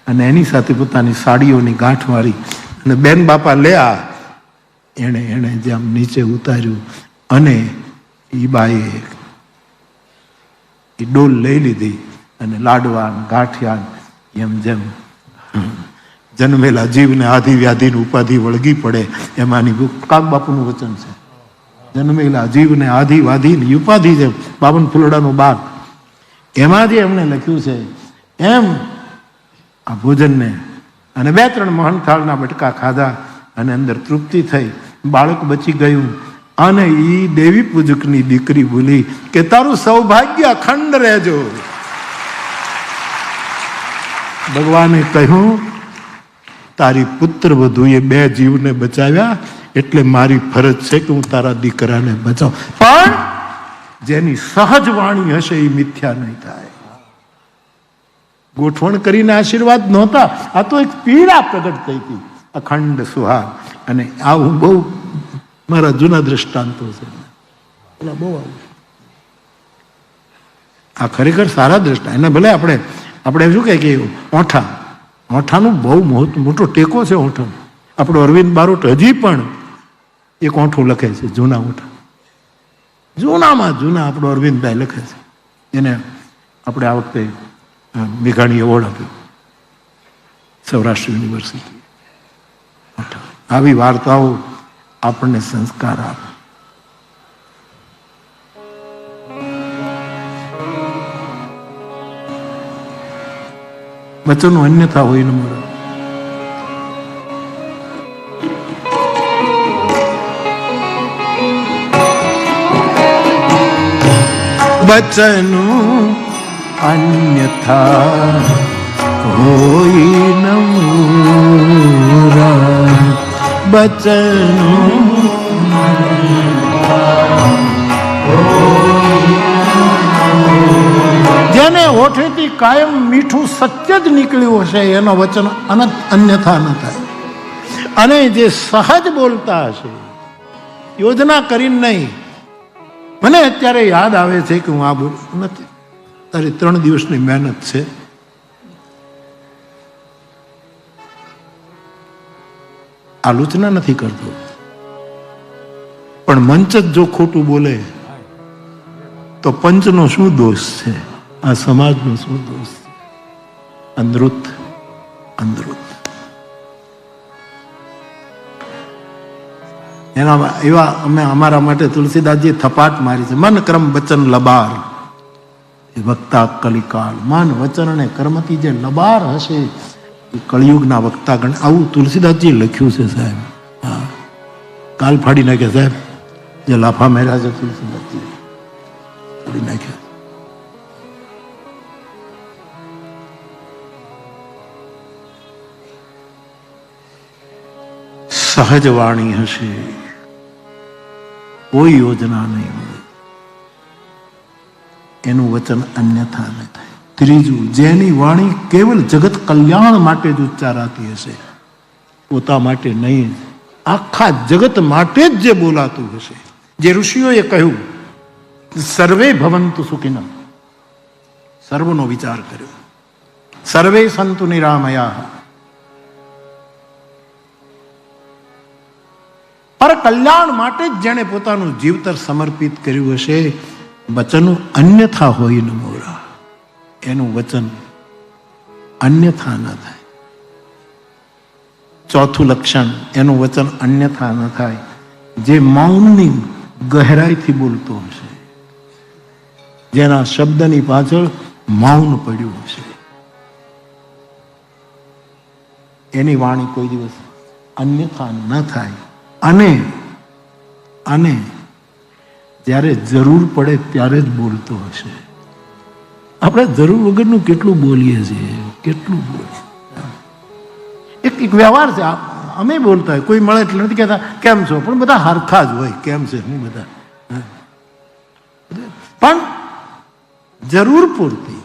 અને એની સાથે પોતાની સાડીઓની ગાંઠ મારી અને બેન બાપા લે આ, એણે જેમ નીચે ઉતાર્યું. અને એ બાએ એ ડોલ લઈ લીધી અને લાડવા ગાંઠિયા એમ જેમ જન્મેલા જીવને આધિ વ્યાધિની ઉપાધિ વળગી પડે એમાંની કાગ બાપુનું વચન છે. જન્મેલા જીવને આધિ વ્યાધિની ઉપાધિ છે, 52 ફૂલડાનો બાગ. એમાં જે એમણે લખ્યું છે એમ આ ભોજનને અને 2-3 મોહનથાળના બટકા ખાધા અને અંદર તૃપ્તિ થઈ, બાળક બચી ગયું. અને એ દેવી પૂજકની દીકરી બોલી કે તારું સૌભાગ્ય અખંડ રહેજો. ભગવાને કહ્યું તારી પુત્ર વધુએ 2 જીવને બચાવ્યા, એટલે મારી ફરજ છે કે હું તારા દીકરાને બચાવું. પણ જેની સહજ વાણી હશે એ મિથ્યા નહીં થાય. ગોઠવણ કરીને આશીર્વાદ નહોતા, આ તો એક પીડા પ્રગટ થઈ હતી, અખંડ સુહાગ. અને આવું બહુ મારા જૂના દ્રષ્ટાંતો છે, એટલે બહુ આવું. આ ખરેખર સારા દ્રષ્ટાંત. એને ભલે આપણે શું કહે કે ઓઠાનું બહુ મોટો ટેકો છે ઓઠાનો. આપણો અરવિંદ બારોટ હજી પણ એક ઓઠું લખે છે, જૂના ઓઠા, જૂનામાં જૂના આપણો અરવિંદભાઈ લખે છે. એને આપણે આ વખતે મેઘાણી એવોર્ડ આપ્યો, સૌરાષ્ટ્ર યુનિવર્સિટી. આવી વાર્તાઓ આપણને સંસ્કાર આપે. વચનો અન્યથા હોય ન મળે. વચનું અન્યથા હોય ન મૂરા. વચનું જેને હોઠેથી કાયમ મીઠું સત્ય જ નીકળ્યું હશે એનો વચન અન્યથા ન થાય. અને જે સહજ બોલતા હશે, યોજના કરીને નહીં. મને અત્યારે યાદ આવે છે કે હું આ બોલ નથી, તારી 3 દિવસની મહેનત છે. આલોચના નથી કરતો, પણ મંચ જ જો ખોટું બોલે તો પંચનો શું દોષ છે? આ સમાજનો શું દોષ છે? અંદૃત એના એવા અમે અમારા માટે તુલસીદાસજી થપાટ મારી છે. મન કર્મ વચન લબાર વક્તા કલિકાલ. મન વચન અને કર્મથી જે લબાર હશે એ કળિયુગના વક્તા ગણ. આવું તુલસીદાસજી લખ્યું છે સાહેબ. હા, કાલ ફાડી નાખ્યા સાહેબ, જે લાફા માર્યા છે તુલસીદાસજી ફાડી નાખ્યા. સહજ વાણી હશે, કોઈ યોજના નહીં હોય, એનું વચન અન્યથા ન થાય. ત્રીજું, જેની વાણી કેવલ જગત કલ્યાણ માટે જ ઉચ્ચારાતી હશે, પોતા માટે નહીં, આખા જગત માટે જ જે બોલાતું હશે, જે ઋષિઓએ કહ્યું સર્વે ભવંતુ સુખિનઃ, સર્વનો વિચાર કર્યો, સર્વે સંતુ નિરામયા, પર કલ્યાણ માટે જ જેણે પોતાનું જીવતર સમર્પિત કર્યું હશે, વચનું અન્યથા હોય ન મોરા, એનું વચન અન્યથા ન થાય. ચોથું લક્ષણ, એનું વચન અન્યથા ન થાય, જે મૌનની ગહેરાઈથી બોલતો હશે, જેના શબ્દની પાછળ મૌન પડ્યું હશે, એની વાણી કોઈ દિવસ અન્યથા ન થાય. અને જ્યારે જરૂર પડે ત્યારે જ બોલતો હશે. આપણે જરૂર વગરનું કેટલું બોલીએ છીએ, કેટલું બોલીએ. એક વ્યવહાર છે, અમે બોલતા હોય, કોઈ મળે એટલે નથી કહેતા કેમ છો, પણ બધા હરખા જ હોય, કેમ છે હું બધા, પણ જરૂર પૂરતી.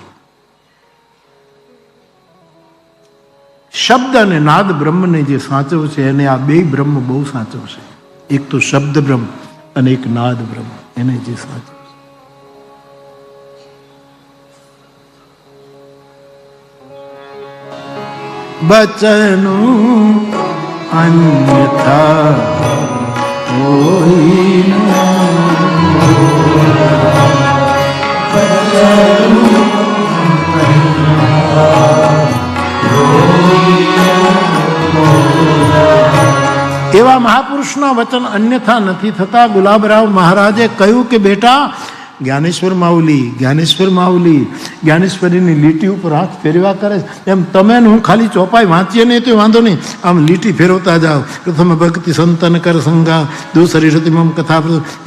શબ્દ અને નાદ બ્રહ્મને જે સાચવશે એને આ બે બ્રહ્મ બહુ સાચવશે. એક તો શબ્દ બ્રહ્મ અને એક નાદ બ્રહ્મ, એને જે સાચવશે. બચનું અન્યથા કોઈ એવા મહાપુરુષના વચન અન્યથા નથી થતા. ગુલાબરાવ મહારાજે કહ્યું કે બેટા, જ્ઞાનેશ્વર માઉલી જ્ઞાનેશ્વરીની લીટી ઉપર હાથ ફેરવા કરે એમ તમે હું ખાલી ચોપાઈ વાંચીએ નહીં તો વાંધો નહીં, આમ લીટી ફેરવતા જાઓ. પ્રથમ ભક્તિ સંતન કર સંગા દૂસરી રતિમમ કથા,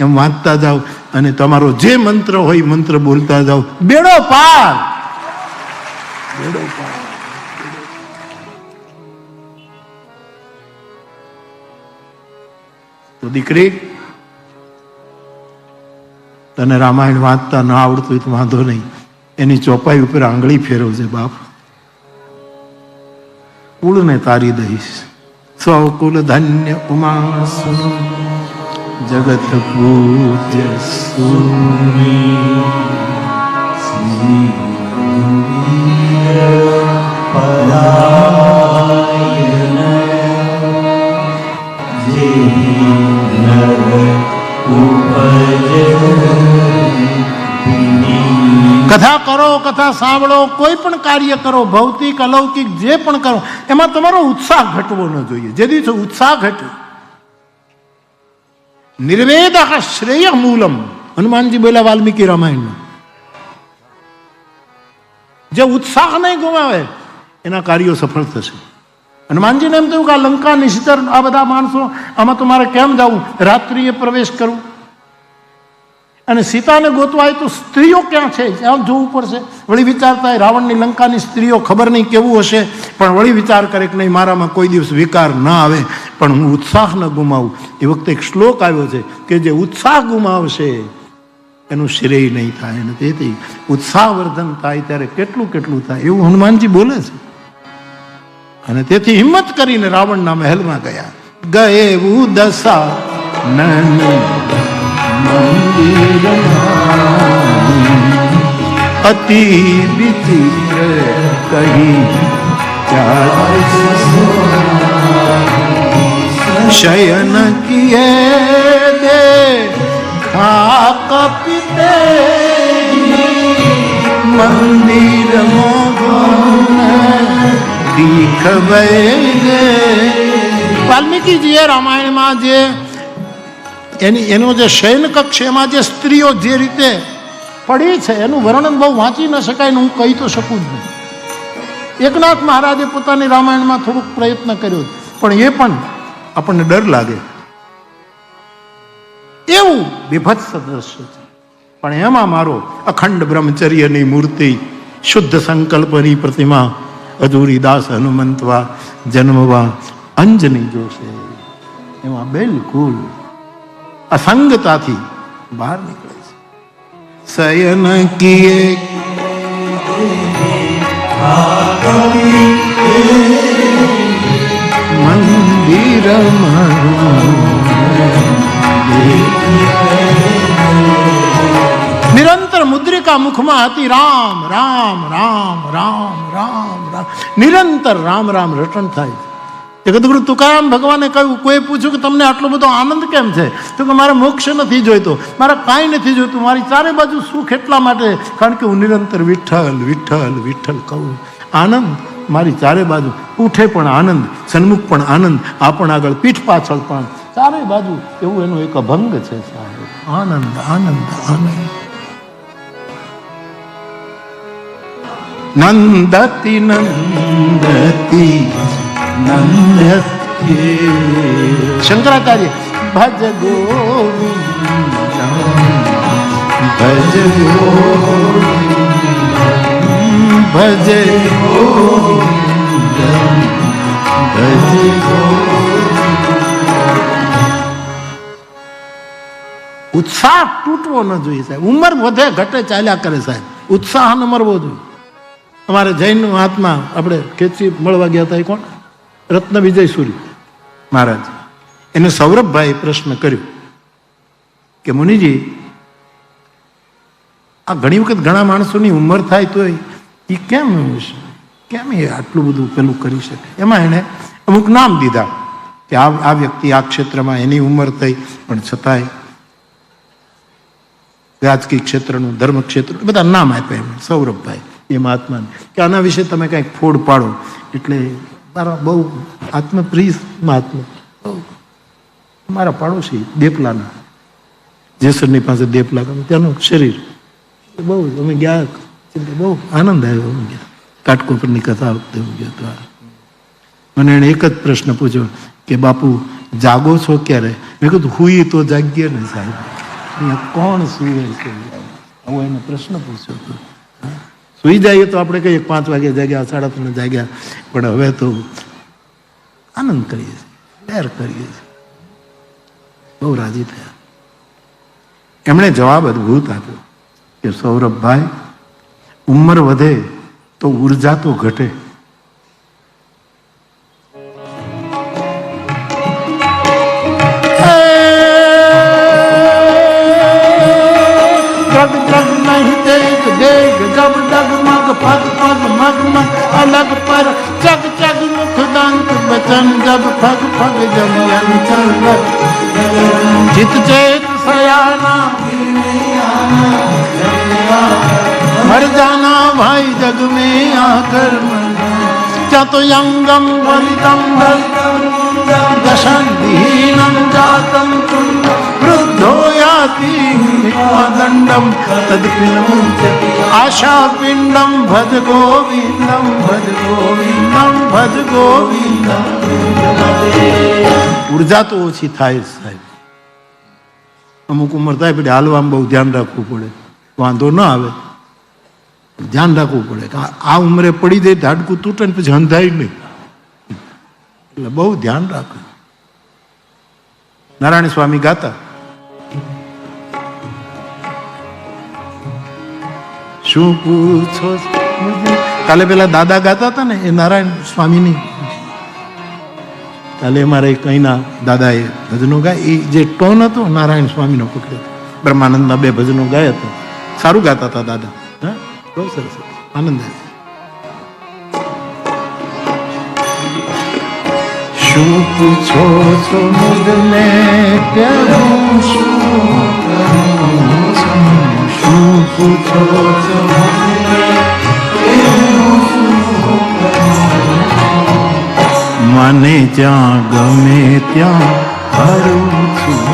એમ વાંચતા જાઓ અને તમારો જે મંત્ર હોય મંત્ર બોલતા જાઓ. બેડો પાર, બેડો પાર. તો દીકરી, તને રામાયણ વાંચતા ન આવડતું હોય તો વાંધો નહીં, એની ચોપાઈ ઉપર આંગળી ફેરવજે બાપ, કુળને તારી દઈશ. સ્વકુલ ધન્ય ઉમા જગત પૂજ્ય કથા કરો, કથા સાંભળો, કોઈ પણ કાર્ય કરો, ભૌતિક અલૌકિક જે પણ કરો, એમાં તમારો ઉત્સાહ ઘટવો ન જોઈએ. જે દિવસે ઉત્સાહ ઘટે, નિર્વેદ શ્રેય મૂલમ, હનુમાનજી બોલ્યા વાલ્મીકી રામાયણમાં. જે ઉત્સાહ નહીં ગુમાવે એના કાર્યો સફળ થશે. હનુમાનજીને એમ થયું કે આ લંકા નિશ્ચર, આ બધા માણસો, આમાં તો મારે કેમ જવું, રાત્રિએ પ્રવેશ કરવું, અને સીતાને ગોતવા હોય તો સ્ત્રીઓ ક્યાં છે ત્યાં જોવું પડશે. વળી વિચારતા રાવણની લંકાની સ્ત્રીઓ ખબર નહીં કેવું હશે, પણ વળી વિચાર કરે કે નહીં મારામાં કોઈ દિવસ વિકાર ના આવે, પણ હું ઉત્સાહ ન ગુમાવું. એ વખતે એક શ્લોક આવ્યો છે કે જે ઉત્સાહ ગુમાવશે એનું શ્રેય નહીં થાય, અને તેથી ઉત્સાહવર્ધન થાય ત્યારે કેટલું કેટલું થાય એવું હનુમાનજી બોલે છે. અને તેથી હિંમત કરીને રાવણના મહેલમાં ગયા. ગયે દશા અતિ વિચિત્ર કહી શયન કિયે દે ખાક પિતે મંદિર વાલ્મીકીજીએ રામાયણમાં જે એનો જે શયન કક્ષ, એમાં જે સ્ત્રીઓ જે રીતે પડી છે એનું વર્ણન બહુ વાંચી ન શકાય ને હું કહી તો શકું જ નહીં. એકનાથ મહારાજે પોતાની રામાયણમાં થોડુંક પ્રયત્ન કર્યો, પણ એ પણ આપણને ડર લાગે એવું વિભત્સ દ્રશ્ય છે. પણ એમાં મારો અખંડ બ્રહ્મચર્યની મૂર્તિ, શુદ્ધ સંકલ્પની પ્રતિમા, અધૂરી દાસ હનુમંતવા જન્મવા અંજની જોશે, એમાં બિલકુલ અસંગતાથી બહાર નીકળે છે. શયન કિયે મંદિર એકા મુખમાં હતી રામ રામ રામ રામ રામ રામ, નિરંતર રામ રામ રટણ થાય. જગદગુરુ તુકારામ ભગવાને કહ્યું, કોઈ પૂછ્યું કે તમને આટલો બધો આનંદ કેમ છે? તો કે મારે મોક્ષ નથી જોઈતો, મારે કાંઈ નથી જોઈતું, મારી ચારે બાજુ સુખ એટલા માટે, કારણ કે હું નિરંતર વિઠ્ઠલ વિઠ્ઠલ વિઠ્ઠલ કહું. આનંદ મારી ચારે બાજુ, ઉઠે પણ આનંદ, સન્મુખ પણ આનંદ, આ પણ આગળ, પીઠ પાછળ પણ, ચારે બાજુ એવું એનો એક અભંગ છે. આનંદ આનંદ આનંદ. નંદતી નંદતી નંદતી. શંકરાચાર્ય ભજ ગોવિંદ ભજ ગોવિંદ ભજ ગોવિંદ ભજ ગોવિંદ. ઉત્સાહ તૂટવો ન જોઈએ સાહેબ. ઉંમર વધે ઘટે ચાલ્યા કરે સાહેબ, ઉત્સાહ ન મરવો જોઈએ. અમારે જૈન મહાત્મા આપણે ખેંચી મળવા ગયા હતા, એ કોણ? રત્ન વિજય સુરી મહારાજ. એને સૌરભભાઈ પ્રશ્ન કર્યો કે મુનિજી, આ ઘણી વખત ઘણા માણસોની ઉંમર થાય તો એ કેમ એ આટલું બધું પેલું કરી શકે? એમાં એને અમુક નામ દીધા કે આ વ્યક્તિ આ ક્ષેત્રમાં એની ઉંમર થઈ પણ છતાંય રાજકીય ક્ષેત્રનું, ધર્મ ક્ષેત્ર, બધા નામ આપ્યા એમ સૌરભભાઈ એ મહાત્માને, કે આના વિશે તમે કંઈક ફોડ પાડો. એટલે મારા બહુ આત્મપ્રિય મહાત્મા, મારા પાડોશી દેપલાના, જેસરની પાસે દેપલા, ત્યાંનું શરીર બહુ, અમે ગયા, બહુ આનંદ આવ્યો. અમે ગયા કાટકોપરની કથા વખતે ગયો તો મને એને એક જ પ્રશ્ન પૂછ્યો કે બાપુ જાગો છો ક્યારે? મેં કીધું હુઈ તો જાગીએ ને સાહેબ, અહીંયા કોણ સુવે છે? આવો એને પ્રશ્ન પૂછ્યો હતો. સુઈ જઈએ તો આપણે કહીએ 5 વાગે જાગ્યા, 3:30 જાગ્યા, પણ હવે તો આનંદ કરીએ છીએ, લહેર કરીએ છીએ. બહુ રાજી થયા. એમણે જવાબ અદભુત આપ્યો કે સૌરભભાઈ, ઉંમર વધે તો ઉર્જા તો ઘટે. पग पग मग मग अलग पर जग जग मुख दंत बचन जब फग फग जब चल जित चेत सयाना मर जाना भाई जग में आकर क्या तो यंगम वलितम दशन दीनम जातम वृद्धो याति दंडम तदपिलम आशा पिंडम भज गोविंदम भज गोविंदम भज गोविंदम. ઉર્જા તો ઓછી થાય સાહેબ. અમુક ઉંમર થાય પછી હાલવામાં બહુ ધ્યાન રાખવું પડે. વાંધો ન આવે, ધ્યાન રાખવું પડે કે આ ઉંમરે પડી જાય, હાડકું તૂટે ને પછી હંધાય નહીં, એટલે બહુ ધ્યાન રાખવું. નારાયણ સ્વામી ગાતા, શું પૂછો? કાલે પેલા દાદા ગાતા હતા ને, એ નારાયણ સ્વામીની. કાલે અમારે કઈના દાદાએ ભજનો ગાય, એ જે ટોન હતો નારાયણ સ્વામીનો પકડ્યો. બ્રહ્માનંદના 2 ભજનો ગાયા હતા, સારું ગાતા હતા દાદા. હા, બહુ સરસ, આનંદ આવ્યો. શું પૂછો છો મુझને કરું શું પૂછો છો મને જ્યાં ગમે ત્યાં ફરું છું.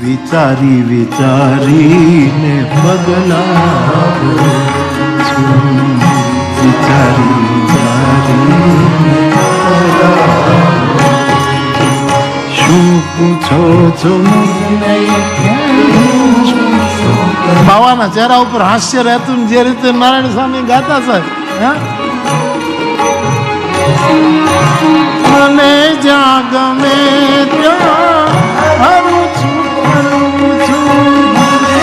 વિચારી વિચારીને પગલા છું, વિચારી વિચારીને શું પૂછો છો? બાવાના ચહેરા ઉપર હાસ્ય રહેતું, જે રીતે નારાયણ સ્વામી ગાતા સાહેબ. મને જ્યાં ગમે ત્યાં ફરું છું,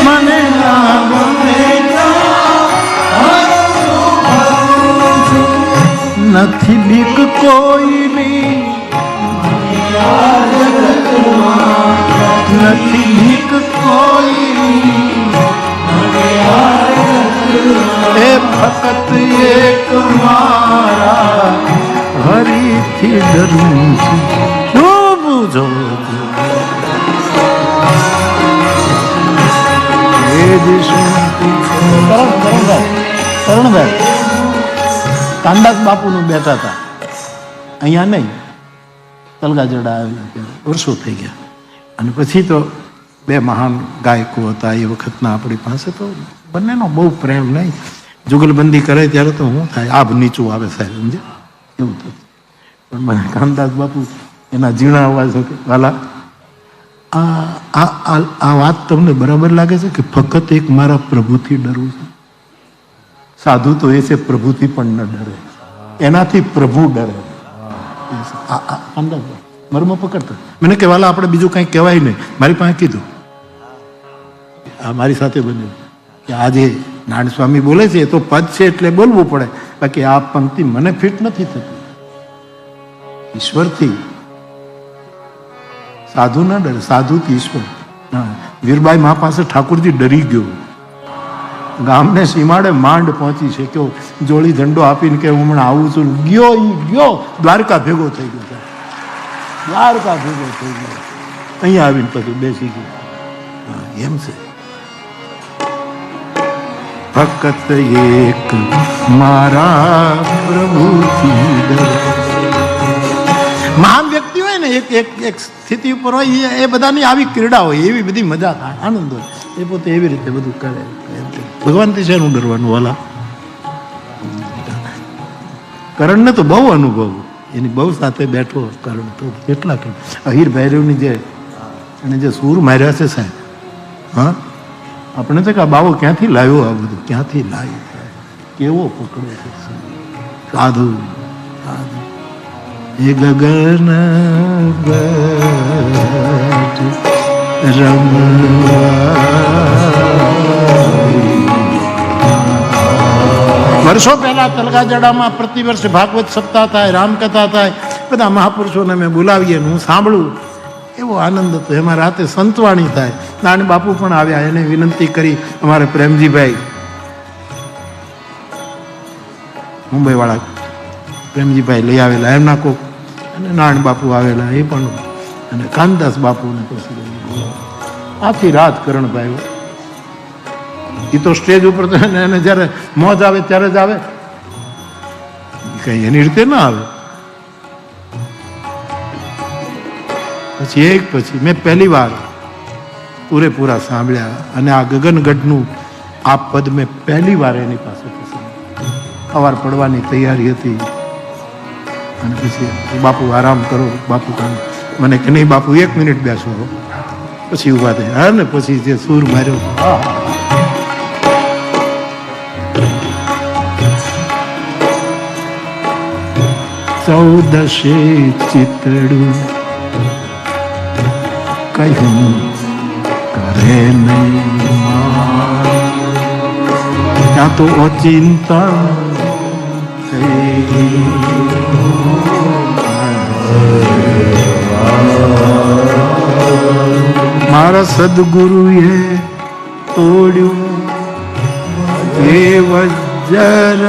મને જ્યાં ગમે ત્યાં નથી બીક કોઈની, નથી ભીખ કોઈ એ ફકત એક મારા હરીથી ડરું છું. શું પૂછો કરણભાઈ કાંડાસ બાપુનું બેઠા હતા અહીંયા નહીં, તલગાજડા આવી વર્ષો થઈ ગયા. અને પછી તો બે મહાન ગાયકો હતા એ વખતના આપણી પાસે, તો બંનેનો બહુ પ્રેમ નહીં. જુગલબંધી કરે ત્યારે તો શું થાય, આભ નીચું આવે સાહેબ, સમજે એવું થતું. પણ મને કામદાસ બાપુ એના ઝીણા અવાજ વાલા, આ વાત તમને બરાબર લાગે છે કે ફક્ત એક મારા પ્રભુથી ડરવું છે? સાધુ તો એ છે પ્રભુથી પણ ન ડરે, એનાથી પ્રભુ ડરે. મર્મ પકડતા મને કે વાલા આપણે બીજું કંઈ કહેવાય નહીં. મારી પાસે કીધું, આ મારી સાથે બન્યું કે આજે નારાયણ સ્વામી બોલે છે એ તો પદ છે એટલે બોલવું પડે, બાકી આ પંક્તિ મને ફિટ નથી થતી. ઈશ્વરથી સાધુ ના ડરે, સાધુથી ઈશ્વર. વીરબાઈ મા પાસે ઠાકુરજી ડરી ગયો, ગામને સીમાડે માંડ પહોંચી છે કે જોડી ઝંડો આપીને કે હું હમણાં આવું છું. ગયો ઈ ગયો, દ્વારકા ભેગો થઈ ગયો, દ્વારકા ભેગો થઈ ગયો, અહીંયા આવીને પછી બેસી ગયો. એમ છે ફક્ત એક મારા પ્રભુથી ડરે. મહાન વ્યક્તિ હોય ને, એક સ્થિતિ ઉપર હોય, એ બધાની આવી ક્રીડા હોય, એવી બધી મજા થાય, આનંદ હોય. એ પોતે એવી રીતે બધું કરે. ભગવાનથી શેનું ડરવાનું વાલા? કરણને તો બહુ અનુભવ, એની બહુ સાથે બેઠો કરણ તો કેટલા અહીર ભૈરવની જે એને જે સૂર માર્યા છે સાહેબ, હા આપણે તો કે આ બાવો ક્યાંથી લાવ્યો, આ બધું ક્યાંથી લાવ્યો, કેવો પકડે છે સાધુ. એ ગગન વર્ષો પહેલા તલગાજડામાં પ્રતિવર્ષ ભાગવત સપ્તાહ થાય, રામકથા થાય, બધા મહાપુરુષોને મેં બોલાવીએ, હું સાંભળું, એવો આનંદ હતો. એમાં રાતે સંતવાણી થાય. નારાયણ બાપુ પણ આવ્યા, એને વિનંતી કરી, અમારે પ્રેમજીભાઈ મુંબઈ વાળા પ્રેમજીભાઈ લઈ આવેલા, એમના કોક, અને નારાયણ બાપુ આવેલા એ પણ, અને કાનદાસ બાપુને પછી આખી રાત કરણભાઈ. એ તો સ્ટેજ ઉપર તો એને જયારે મોજ આવે ત્યારે જ આવે, કઈ એની રીતે ના આવે. પછી એક પછી મેં પહેલી વાર પૂરેપૂરા સાંભળ્યા, અને આ ગગનગઢનું આ પદ મેં પહેલી વાર એની પાસેથી સાંભળ્યું. સવાર પડવાની તૈયારી હતી, અને પછી બાપુ આરામ કરો, બાપુ કામ, મને કે નહીં બાપુ 1 મિનિટ બેસો, પછી ઉભા થયા. હા ને પછી જે સૂર માર્યો, ચૌદશે ચિતડું કહ્યું કરે નહીં, ત્યાં તો અચિંતા મારા સદગુરુએ તોડ્યું એ વજ્ર,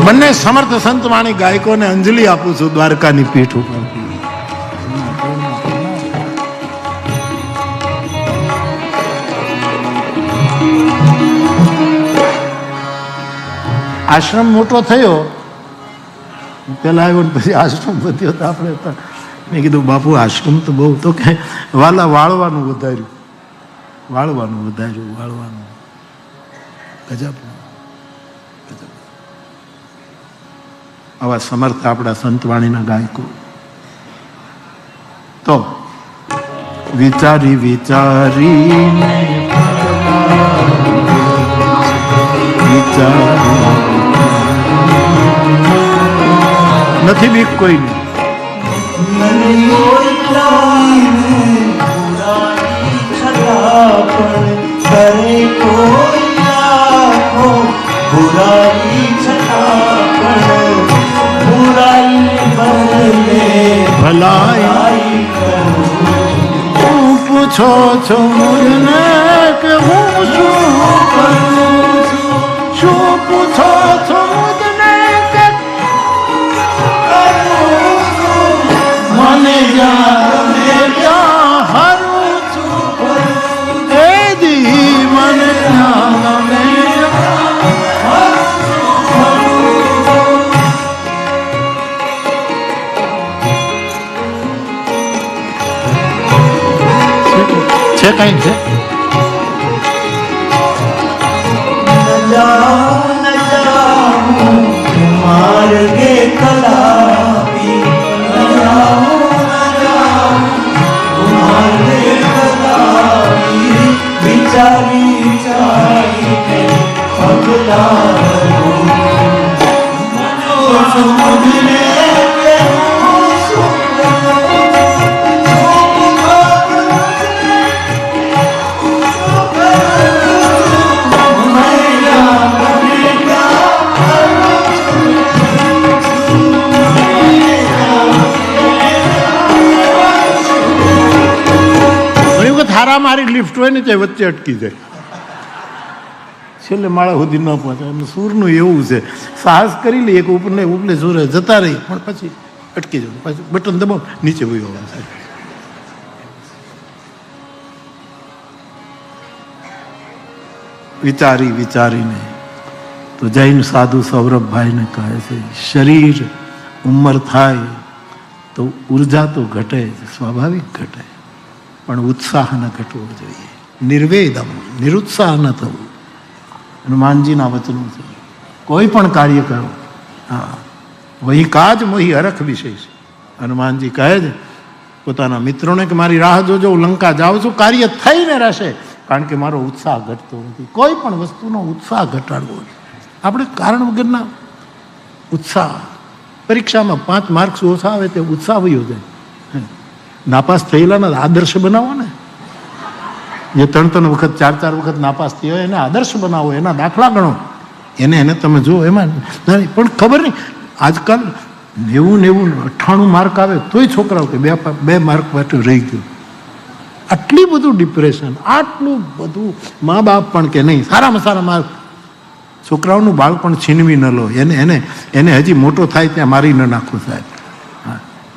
બંને સમર્થ સંતવાણી ગાયકોને અંજલિ આપું છું દ્વારકાની પીઠ ઉપર. આશ્રમ મોટો થયો, પેલા આવ્યો ને પછી આશ્રમ વધ્યો, તો આપણે મેં કીધું બાપુ આશ્રમ તો બહુ, તો કે વાલા વાળવાનું વધાર્યું, વાળવાનું વધાર્યું, વાળવાનું ગજબ. આવા સમર્થ આપણા સંતવાણીના ગાયકો. તો વિચારી વિચારીને નથી બીક કોઈની. પૂછો છો મુજને કે હું શું કરું છું? શું પૂછો છો મુજને કે મને જ્યાં હારું છું એ દી મને છે કઈ છે માર્ગે કલાપી વિચારી વિચારી પગલા થારા મારી લિફ્ટ હોય ને તે વચ્ચે અટકી જાય, છેલ્લે માળા સુધી ન પહોંચે. અને સૂરનું એવું છે, સાહસ કરી લઈએ કે ઉપરને ઉપલે સૂર જતા રહી પણ પછી અટકી જવું, પછી બટન દબાવ નીચે વહી આવવાનું. વિચારી વિચારીને તો જૈન સાધુ સૌરભભાઈને કહે છે, શરીર ઉંમર થાય તો ઉર્જા તો ઘટે, સ્વાભાવિક ઘટે, પણ ઉત્સાહ ન ઘટવો જોઈએ. નિર્વેદમ, નિરુત્સાહ ન થવું. હનુમાનજીના વચનો છે. કોઈ પણ કાર્ય કરો, હા, વહી કાજ મોહી હરખ વિશેષ. હનુમાનજી કહે છે પોતાના મિત્રોને કે મારી રાહ જોજો, હું લંકા જાઉં છું, કાર્ય થઈને રહેશે, કારણ કે મારો ઉત્સાહ ઘટતો નથી. કોઈ પણ વસ્તુનો ઉત્સાહ ઘટાડવો નહીં. આપણે કારણ વગરના ઉત્સાહ, પરીક્ષામાં 5 માર્ક્સ ઓછા આવે તે ઉત્સાહ વયો જાય. નાપાસ થયેલાના આદર્શ બનાવો ને, જે 3 વખત 4 વખત નાપાસ થયો હોય એને આદર્શ બનાવો, એના દાખલા ગણો, એને તમે જુઓ. એમાં પણ ખબર નહીં, આજકાલ 90-98 માર્ક આવે તોય છોકરાઓ કે 2 માર્ક માટે રહી ગયું. આટલી બધું ડિપ્રેશન, આટલું બધું. મા બાપ પણ કે નહીં, સારામાં સારા માર્ક. છોકરાઓનું બાળપણ છીનવી ન લો, એને હજી મોટો થાય ત્યાં મારી ન નાખો સાહેબ.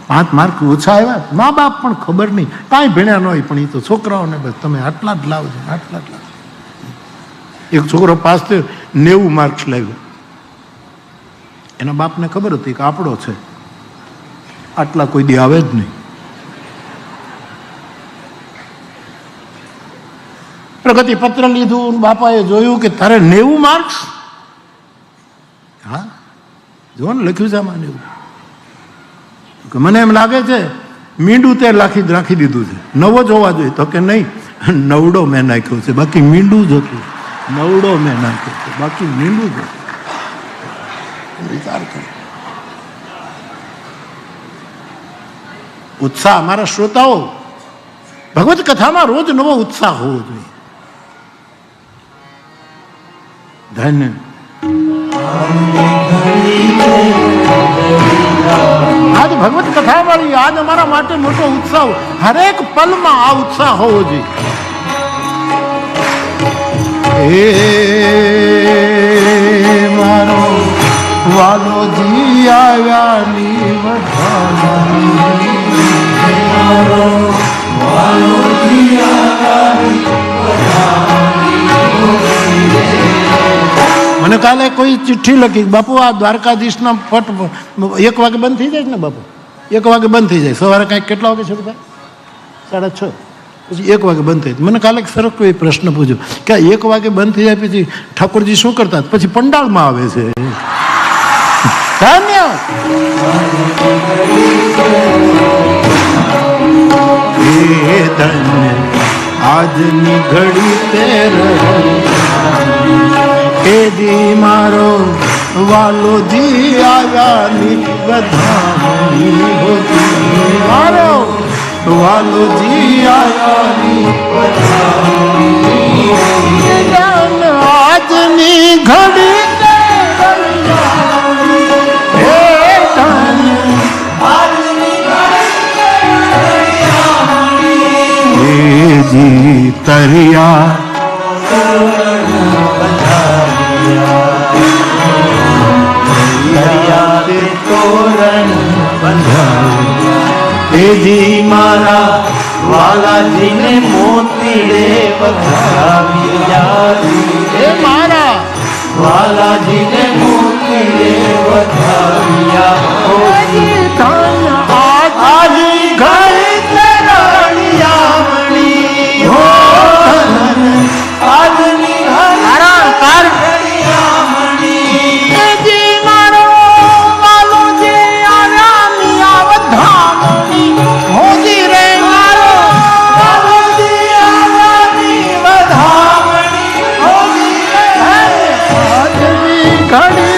5 માર્ક ઓછા આવ્યા, મા બાપ પણ ખબર નહીં, કાંઈ ભણ્યા ન હોય, પણ એ તો છોકરાઓને બસ તમે આટલા જ લાવજો, આટલા જ લાવજો. એક છોકરો પાસ થયો, 90 માર્ક્સ લાવ્યો. એના બાપને ખબર હતી કે આપણો છે, આટલા કોઈ દી આવે જ નહીં. પ્રગતિ પત્ર લીધું, બાપાએ જોયું કે તારે 90 માર્ક્સ. હા, જો ને લખ્યું છે આમાં 90. મને એમ લાગે છે મીંડું તે રાખી દીધું છે, નવો જ હોવા જોઈએ. તો કે નહીં, નવડો મેં નાખ્યો છે, બાકી મીંડું જ હતું. નવડો મેં નાખ્યો છે, બાકી મીંડું જ હતું. વિચાર કરો. ઉત્સાહ, અમારા શ્રોતાઓ, ભગવત કથામાં રોજ નવો ઉત્સાહ હોવો જોઈએ. ધન્ય. આજ ભગવત કથા વાળી, આજ અમારા માટે મોટો ઉત્સાહ. હરેક પલમાં આ ઉત્સાહ હોવો જોઈએ. મારો વાલોજી આવ્યાની વધાની, મારો વાલોજી આવ્યાની વધાની. મને કાલે કોઈ ચિઠ્ઠી લખી, બાપુ આ દ્વારકાધીશના પટ 1 વાગે બંધ થઈ જાય ને બાપુ, 1 વાગે બંધ થઈ જાય. સવારે કાંઈક કેટલા વાગે શરૂ થાય? 6:30. પછી 1 વાગે બંધ થઈ. મને કાલે સરસ કોઈ પ્રશ્ન પૂછ્યો કે 1 વાગે બંધ થઈ જાય પછી ઠાકોરજી શું કરતા? પછી પંડાળમાં આવે છે. ધન્યવાદ. ધન્ય આજની ઘડી તે એ દી મારો વાલોજી આવ્યાની વધાની હોતી, મારો વાલોજી આવ્યાની આજની ઘડી તરિયા તોરણ તેજી મારા વાલાજીને મોતીડે વધાવ્યા એ મારા વાલાજીને મોતીડે વધાવ્યા આજ ઘર રાણિયામણી હો આજની ઘડી